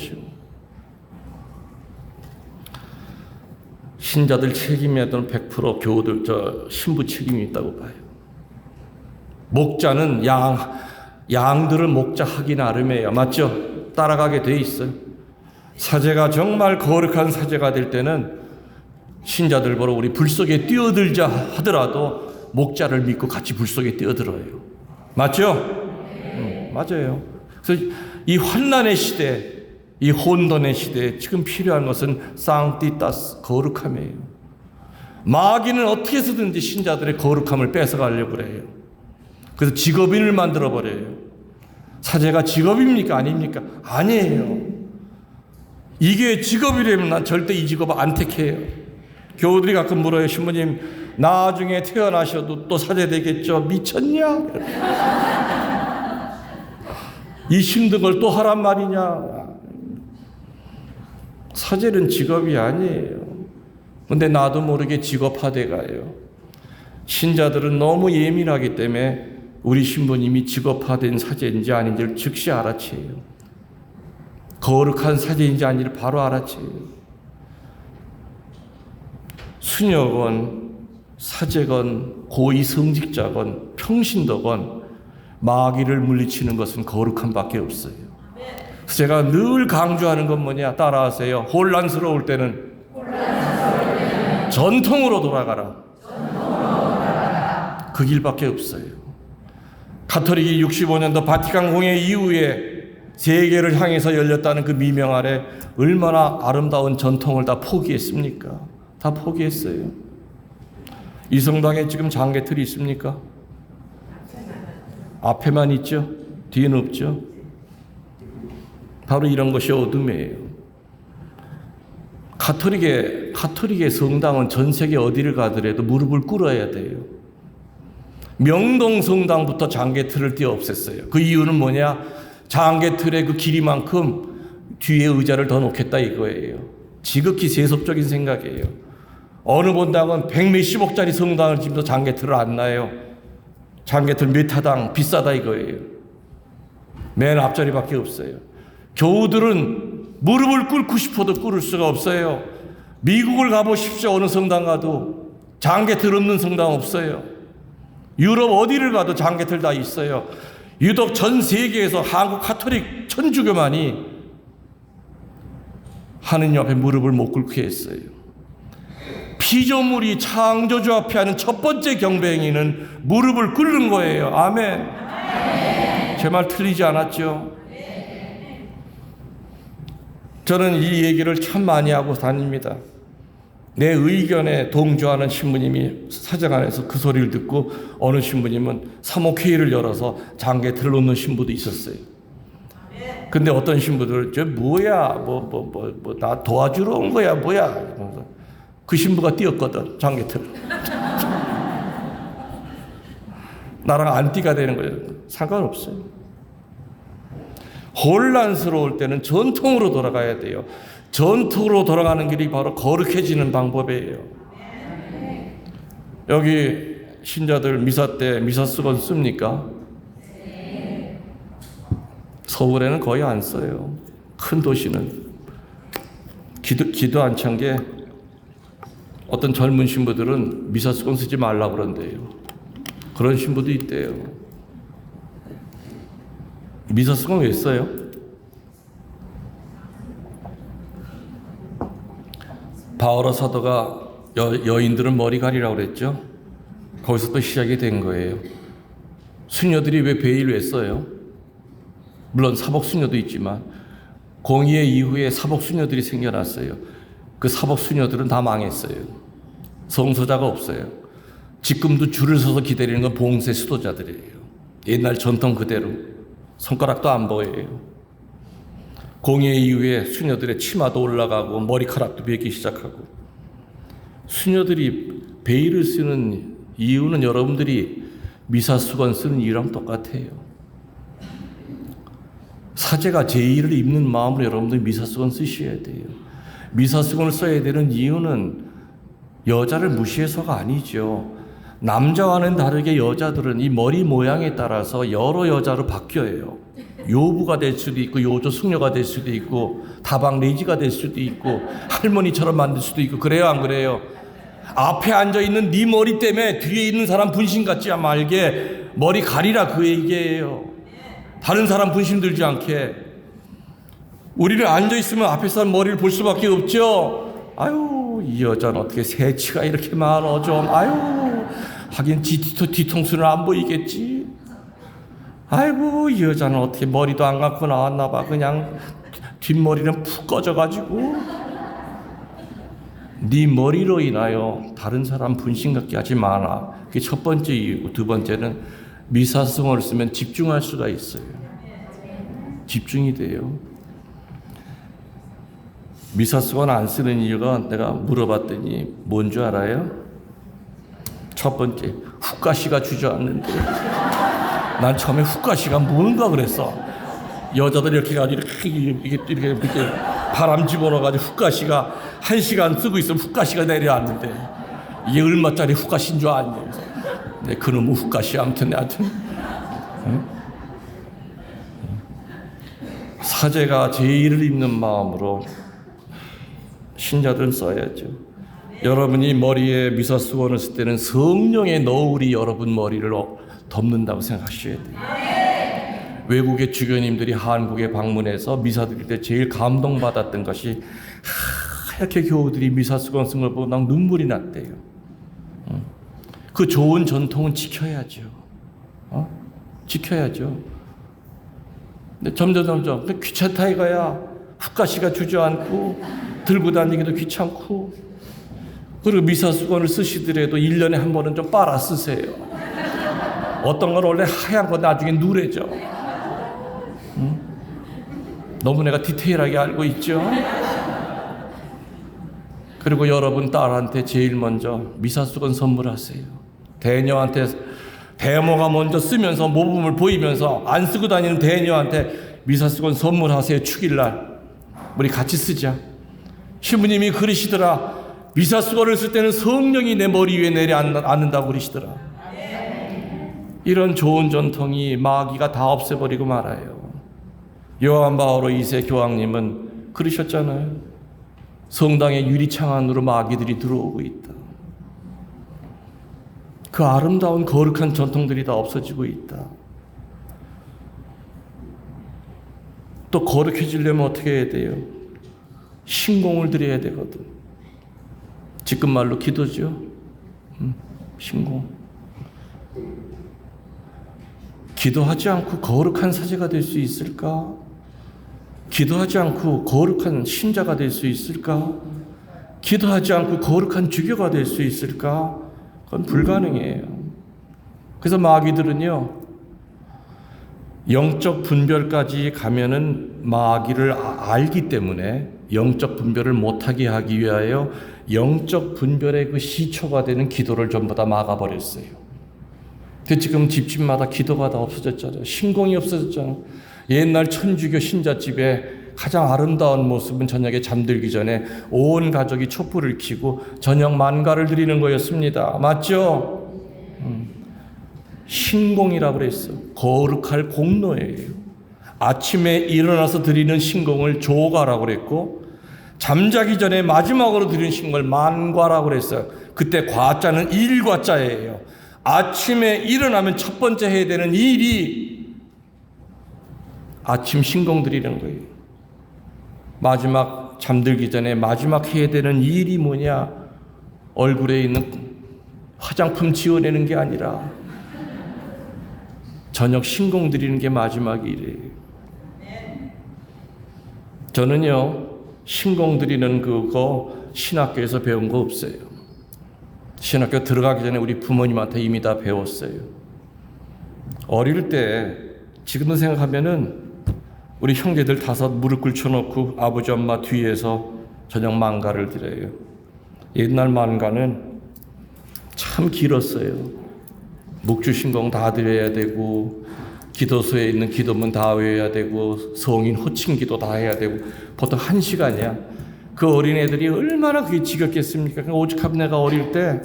신자들 책임에는 100% 교우들 신부 책임이 있다고 봐요. 목자는 양들을 목자하기 나름이에요. 맞죠? 따라가게 돼 있어요. 사제가 정말 거룩한 사제가 될 때는 신자들 보러 우리 불 속에 뛰어들자 하더라도 목자를 믿고 같이 불 속에 뛰어들어요. 맞죠? 맞아요. 그래서 이 환난의 시대, 이 혼돈의 시대에 지금 필요한 것은 상티타스, 거룩함이에요. 마귀는 어떻게 해서든지 신자들의 거룩함을 뺏어가려고 그래요. 그래서 직업인을 만들어버려요. 사제가 직업입니까? 아닙니까? 아니에요. 이게 직업이라면 난 절대 이 직업 안 택해요. 교우들이 가끔 물어요. 신부님 나중에 태어나셔도 또 사제 되겠죠? 미쳤냐? 이 힘든 걸 또 하란 말이냐? 사제는 직업이 아니에요. 근데 나도 모르게 직업화돼 가요. 신자들은 너무 예민하기 때문에 우리 신부님이 직업화된 사제인지 아닌지를 즉시 알아채요. 거룩한 사제인지 아닌지를 바로 알아채요. 수녀건, 사제건, 고위성직자건, 평신도건 마귀를 물리치는 것은 거룩함밖에 없어요. 제가 늘 강조하는 건 뭐냐? 따라하세요. 혼란스러울 때는 전통으로 돌아가라. 그 길밖에 없어요. 가톨릭이 65년도 바티칸 공회 이후에 세계를 향해서 열렸다는 그 미명 아래 얼마나 아름다운 전통을 다 포기했습니까? 다 포기했어요. 이 성당에 지금 장개틀이 있습니까? 앞에만 있죠? 뒤에는 없죠? 바로 이런 것이 어둠이에요. 가톨릭의 성당은 전 세계 어디를 가더라도 무릎을 꿇어야 돼요. 명동 성당부터 장개틀을 띄어 없앴어요. 그 이유는 뭐냐? 장개틀의 그 길이만큼 뒤에 의자를 더 놓겠다 이거예요. 지극히 세속적인 생각이에요. 어느 본당은 100몇십억짜리 성당을 지면서 장개틀을 안 놔요. 장개틀 몇 타당 비싸다 이거예요. 맨 앞자리밖에 없어요. 교우들은 무릎을 꿇고 싶어도 꿇을 수가 없어요. 미국을 가보십시오. 어느 성당 가도 장개틀 없는 성당 없어요. 유럽 어디를 가도 장개틀 다 있어요. 유독 전 세계에서 한국 가톨릭 천주교만이 하느님 앞에 무릎을 못 꿇게 했어요. 피조물이 창조주 앞에 하는 첫 번째 경배 행위는 무릎을 꿇는 거예요. 아멘. 제 말 틀리지 않았죠? 저는 이 얘기를 참 많이 하고 다닙니다. 내 의견에 동조하는 신부님이 사정 안에서 그 소리를 듣고 어느 신부님은 사목회의를 열어서 장개틀을 놓는 신부도 있었어요. 근데 어떤 신부들 저 뭐야 나 도와주러 온 거야 뭐야 그 신부가 띄었거든 장개틀을. 나랑 안티가 되는 거예요. 상관없어요. 혼란스러울 때는 전통으로 돌아가야 돼요. 전통으로 돌아가는 길이 바로 거룩해지는 방법이에요. 여기 신자들 미사 때 미사수건 씁니까? 서울에는 거의 안 써요. 큰 도시는. 기도 안 찬 게 어떤 젊은 신부들은 미사수건 쓰지 말라고 그런대요. 그런 신부도 있대요. 미사수건 왜 써요? 바오라 사도가 여인들은 머리 가리라고 그랬죠. 거기서 또 시작이 된 거예요. 수녀들이 왜 베일 왜 써요? 물론 사복 수녀도 있지만 공의회 이후에 사복 수녀들이 생겨났어요. 그 사복 수녀들은 다 망했어요. 성소자가 없어요. 지금도 줄을 서서 기다리는 건 봉쇄 수도자들이에요. 옛날 전통 그대로 손가락도 안 보여요. 공예 이후에 수녀들의 치마도 올라가고 머리카락도 빗기 시작하고. 수녀들이 베일을 쓰는 이유는 여러분들이 미사수건 쓰는 이유랑 똑같아요. 사제가 제의를 입는 마음으로 여러분들이 미사수건 쓰셔야 돼요. 미사수건을 써야 되는 이유는 여자를 무시해서가 아니죠. 남자와는 다르게 여자들은 이 머리 모양에 따라서 여러 여자로 바뀌어요. 요부가 될 수도 있고 요조 숙녀가 될 수도 있고 다방 레이지가 될 수도 있고 할머니처럼 만들 수도 있고. 그래요 안 그래요? 앞에 앉아있는 네 머리 때문에 뒤에 있는 사람 분신 같지 말게 머리 가리라 그 얘기예요. 다른 사람 분신 들지 않게. 우리는 앉아있으면 앞에 사람 머리를 볼 수밖에 없죠. 아유 이 여자는 어떻게 새치가 이렇게 많어 좀. 아유 하긴 뒤통수는 안 보이겠지. 아이고 이 여자는 어떻게 머리도 안 감고 나왔나 봐. 그냥 뒷머리는 푹 꺼져가지고. 네 머리로 인하여 다른 사람 분신 같게 하지 마라. 그게 첫 번째 이유고, 두 번째는 미사수건을 쓰면 집중할 수가 있어요. 집중이 돼요. 미사수건 안 쓰는 이유가 내가 물어봤더니 뭔 줄 알아요? 첫 번째, 훅가시가 주저앉는데. 난 처음에 훅가시가 뭔가 그랬어. 여자들이 이렇게 가지고 이렇게 바람 집어넣어가지고 훅가시가 1시간 쓰고 있으면 훅가시가 내려왔는데 이게 얼마짜리 훅가시인 줄 아니? 네, 그놈의 훅가시 아무튼 응? 사제가 제의를 입는 마음으로 신자들은 써야죠. 여러분이 머리에 미사수건을 쓸 때는 성령의 너울이 여러분 머리를 덮는다고 생각하셔야 돼요. 외국의 주교님들이 한국에 방문해서 미사 드릴 때 제일 감동받았던 것이 하얗게 교우들이 미사 수건 쓴 걸 보고 난 눈물이 났대요. 그 좋은 전통은 지켜야죠. 지켜야죠. 근데 점점 귀찮다 이거야. 훅가시가 주저앉고 들고 다니기도 귀찮고, 그리고 미사 수건을 쓰시더라도 1년에 한 번은 좀 빨아 쓰세요. 어떤 건 원래 하얀 거 나중에 누래져. 너무 내가 디테일하게 알고 있죠? 그리고 여러분 딸한테 제일 먼저 미사수건 선물하세요. 대녀한테, 대모가 먼저 쓰면서 모범을 보이면서 안 쓰고 다니는 대녀한테 미사수건 선물하세요. 축일날 우리 같이 쓰자. 신부님이 그러시더라. 미사수건을 쓸 때는 성령이 내 머리 위에 내려 앉는다고 그러시더라. 이런 좋은 전통이 마귀가 다 없애버리고 말아요. 요한 바오로 2세 교황님은 그러셨잖아요. 성당의 유리창 안으로 마귀들이 들어오고 있다. 그 아름다운 거룩한 전통들이 다 없어지고 있다. 또 거룩해지려면 어떻게 해야 돼요? 신공을 드려야 되거든. 지금 말로 기도죠. 신공. 기도하지 않고 거룩한 사제가 될 수 있을까? 기도하지 않고 거룩한 신자가 될 수 있을까? 기도하지 않고 거룩한 주교가 될 수 있을까? 그건 불가능해요. 그래서 마귀들은요, 영적 분별까지 가면은 마귀를 알기 때문에 영적 분별을 못하게 하기 위하여 영적 분별의 그 시초가 되는 기도를 전부 다 막아버렸어요. 근데 지금 집집마다 기도가 다 없어졌잖아요. 신공이 없어졌잖아요. 옛날 천주교 신자집에 가장 아름다운 모습은 저녁에 잠들기 전에 온 가족이 촛불을 켜고 저녁 만가를 드리는 거였습니다. 맞죠? 신공이라고 그랬어. 거룩할 공로예요. 아침에 일어나서 드리는 신공을 조가라고 그랬고, 잠자기 전에 마지막으로 드리는 신공을 만과라고 그랬어요. 그때 과자는 일과자예요. 아침에 일어나면 첫 번째 해야 되는 일이 아침 신공 드리는 거예요. 마지막 잠들기 전에 마지막 해야 되는 일이 뭐냐? 얼굴에 있는 화장품 지워내는 게 아니라 저녁 신공 드리는 게 마지막 일이에요. 저는요, 신공 드리는 그거 신학교에서 배운 거 없어요. 신학교 들어가기 전에 우리 부모님한테 이미 다 배웠어요. 어릴 때, 지금도 생각하면은 우리 형제들 5 무릎 꿇혀놓고 아버지 엄마 뒤에서 저녁 만가를 드려요. 옛날 만가는 참 길었어요. 묵주신공 다 드려야 되고, 기도소에 있는 기도문 다 외워야 되고, 성인 호칭기도 다 해야 되고, 보통 1시간이야. 그 어린애들이 얼마나 그게 지겹겠습니까? 오죽하면 내가 어릴 때,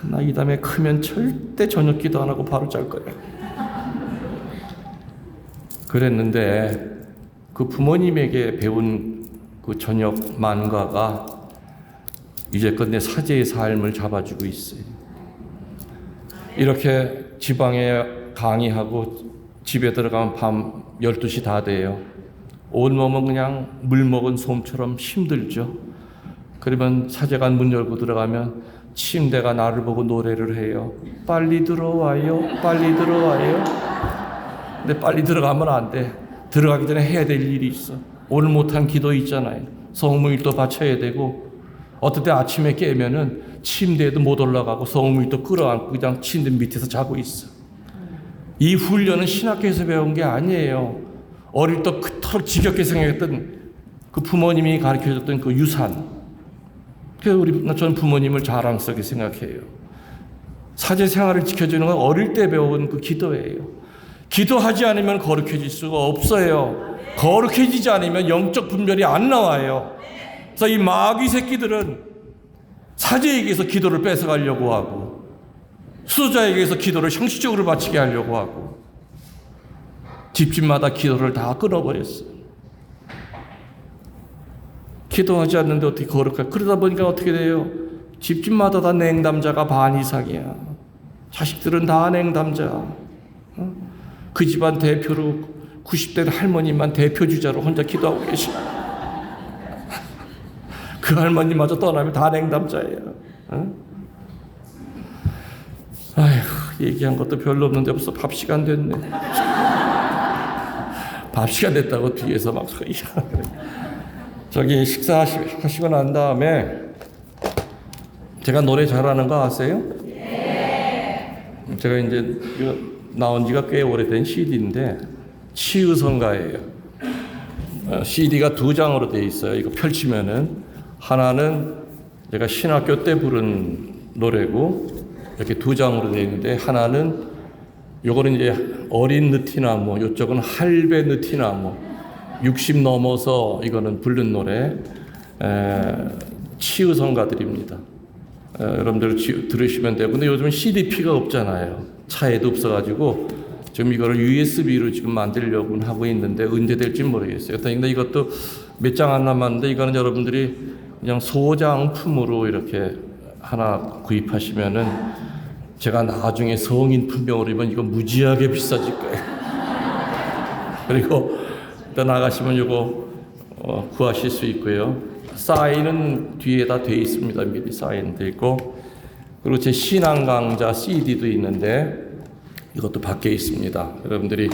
나 이 다음에 크면 절대 저녁 기도 안 하고 바로 잘 거야. 그랬는데, 그 부모님에게 배운 그 저녁 만가가 이제껏 내 사제의 삶을 잡아주고 있어요. 이렇게 지방에 강의하고 집에 들어가면 밤 12시 다 돼요. 온몸은 그냥 물 먹은 솜처럼 힘들죠. 그러면 사제관 문 열고 들어가면 침대가 나를 보고 노래를 해요. 빨리 들어와요. 빨리 들어와요. 근데 빨리 들어가면 안 돼. 들어가기 전에 해야 될 일이 있어. 오늘 못한 기도 있잖아요. 성무일도 바쳐야 되고, 어떨 때 아침에 깨면은 침대에도 못 올라가고 성무일도 끌어안고 그냥 침대 밑에서 자고 있어. 이 훈련은 신학교에서 배운 게 아니에요. 어릴 때 그토록 지겹게 생각했던 그 부모님이 가르쳐줬던 그 유산. 그래서 저는 부모님을 자랑스럽게 생각해요. 사제 생활을 지켜주는 건 어릴 때 배운 그 기도예요. 기도하지 않으면 거룩해질 수가 없어요. 거룩해지지 않으면 영적 분별이 안 나와요. 그래서 이 마귀 새끼들은 사제에게서 기도를 뺏어가려고 하고, 수도자에게서 기도를 형식적으로 바치게 하려고 하고, 집집마다 기도를 다 끊어버렸어요. 기도하지 않는데 어떻게 거룩할까? 그러다 보니까 어떻게 돼요? 집집마다 다 냉담자가 반 이상이야. 자식들은 다 냉담자. 그 집안 대표로 90대 할머니만 대표 주자로 혼자 기도하고 계시고 그 할머니마저 떠나면 다 냉담자예요. 아휴, 얘기한 것도 별로 없는데 벌써 밥 시간 됐네. 밥 시간 됐다고 뒤에서 막 저기 식사하시고 난 다음에 제가 노래 잘하는 거 아세요? 네. 제가 이제 이거 나온 지가 꽤 오래된 CD인데 치유성가예요. CD가 두 장으로 돼 있어요. 이거 펼치면은 하나는 제가 신학교 때 부른 노래고 이렇게 두 장으로 돼 있는데 하나는 요거는 이제 어린 느티나무, 요쪽은 할배 느티나무 60 넘어서 이거는 부른 노래 치유성가들입니다. 여러분들 들으시면 돼요. 근데 요즘은 CDP가 없잖아요. 차에도 없어가지고 지금 이거를 USB로 지금 만들려고 하고 있는데 언제 될지 모르겠어요. 근데 이것도 몇 장 안 남았는데 이거는 여러분들이 그냥 소장품으로 이렇게 하나 구입하시면은 제가 나중에 성인 품명으로 이번 이거 무지하게 비싸질 거예요. 그리고 또 나가시면 이거 구하실 수 있고요. 사인은 뒤에다 돼 있습니다. 미리 사인돼 있고 그리고 제 신앙 강좌 CD도 있는데 이것도 밖에 있습니다. 여러분들이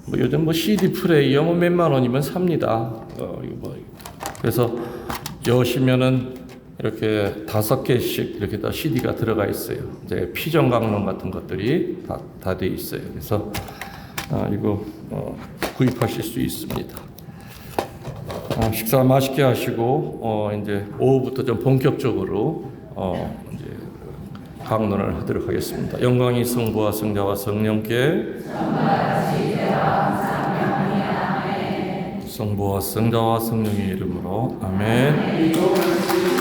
뭐 요즘 뭐 CD 플레이어 뭐 몇만 원이면 삽니다. 이거 뭐 그래서 여시면은 이렇게 5개씩 이렇게 다 CD가 들어가 있어요. 이제 피정 강론 같은 것들이 다 돼 있어요. 그래서 이거 구입하실 수 있습니다. 식사 맛있게 하시고 이제 오후부터 좀 본격적으로 이제 강론을 하도록 하겠습니다. 영광이 성부와 성자와 성령께 성부와 성자와 성령의 이름으로 아멘.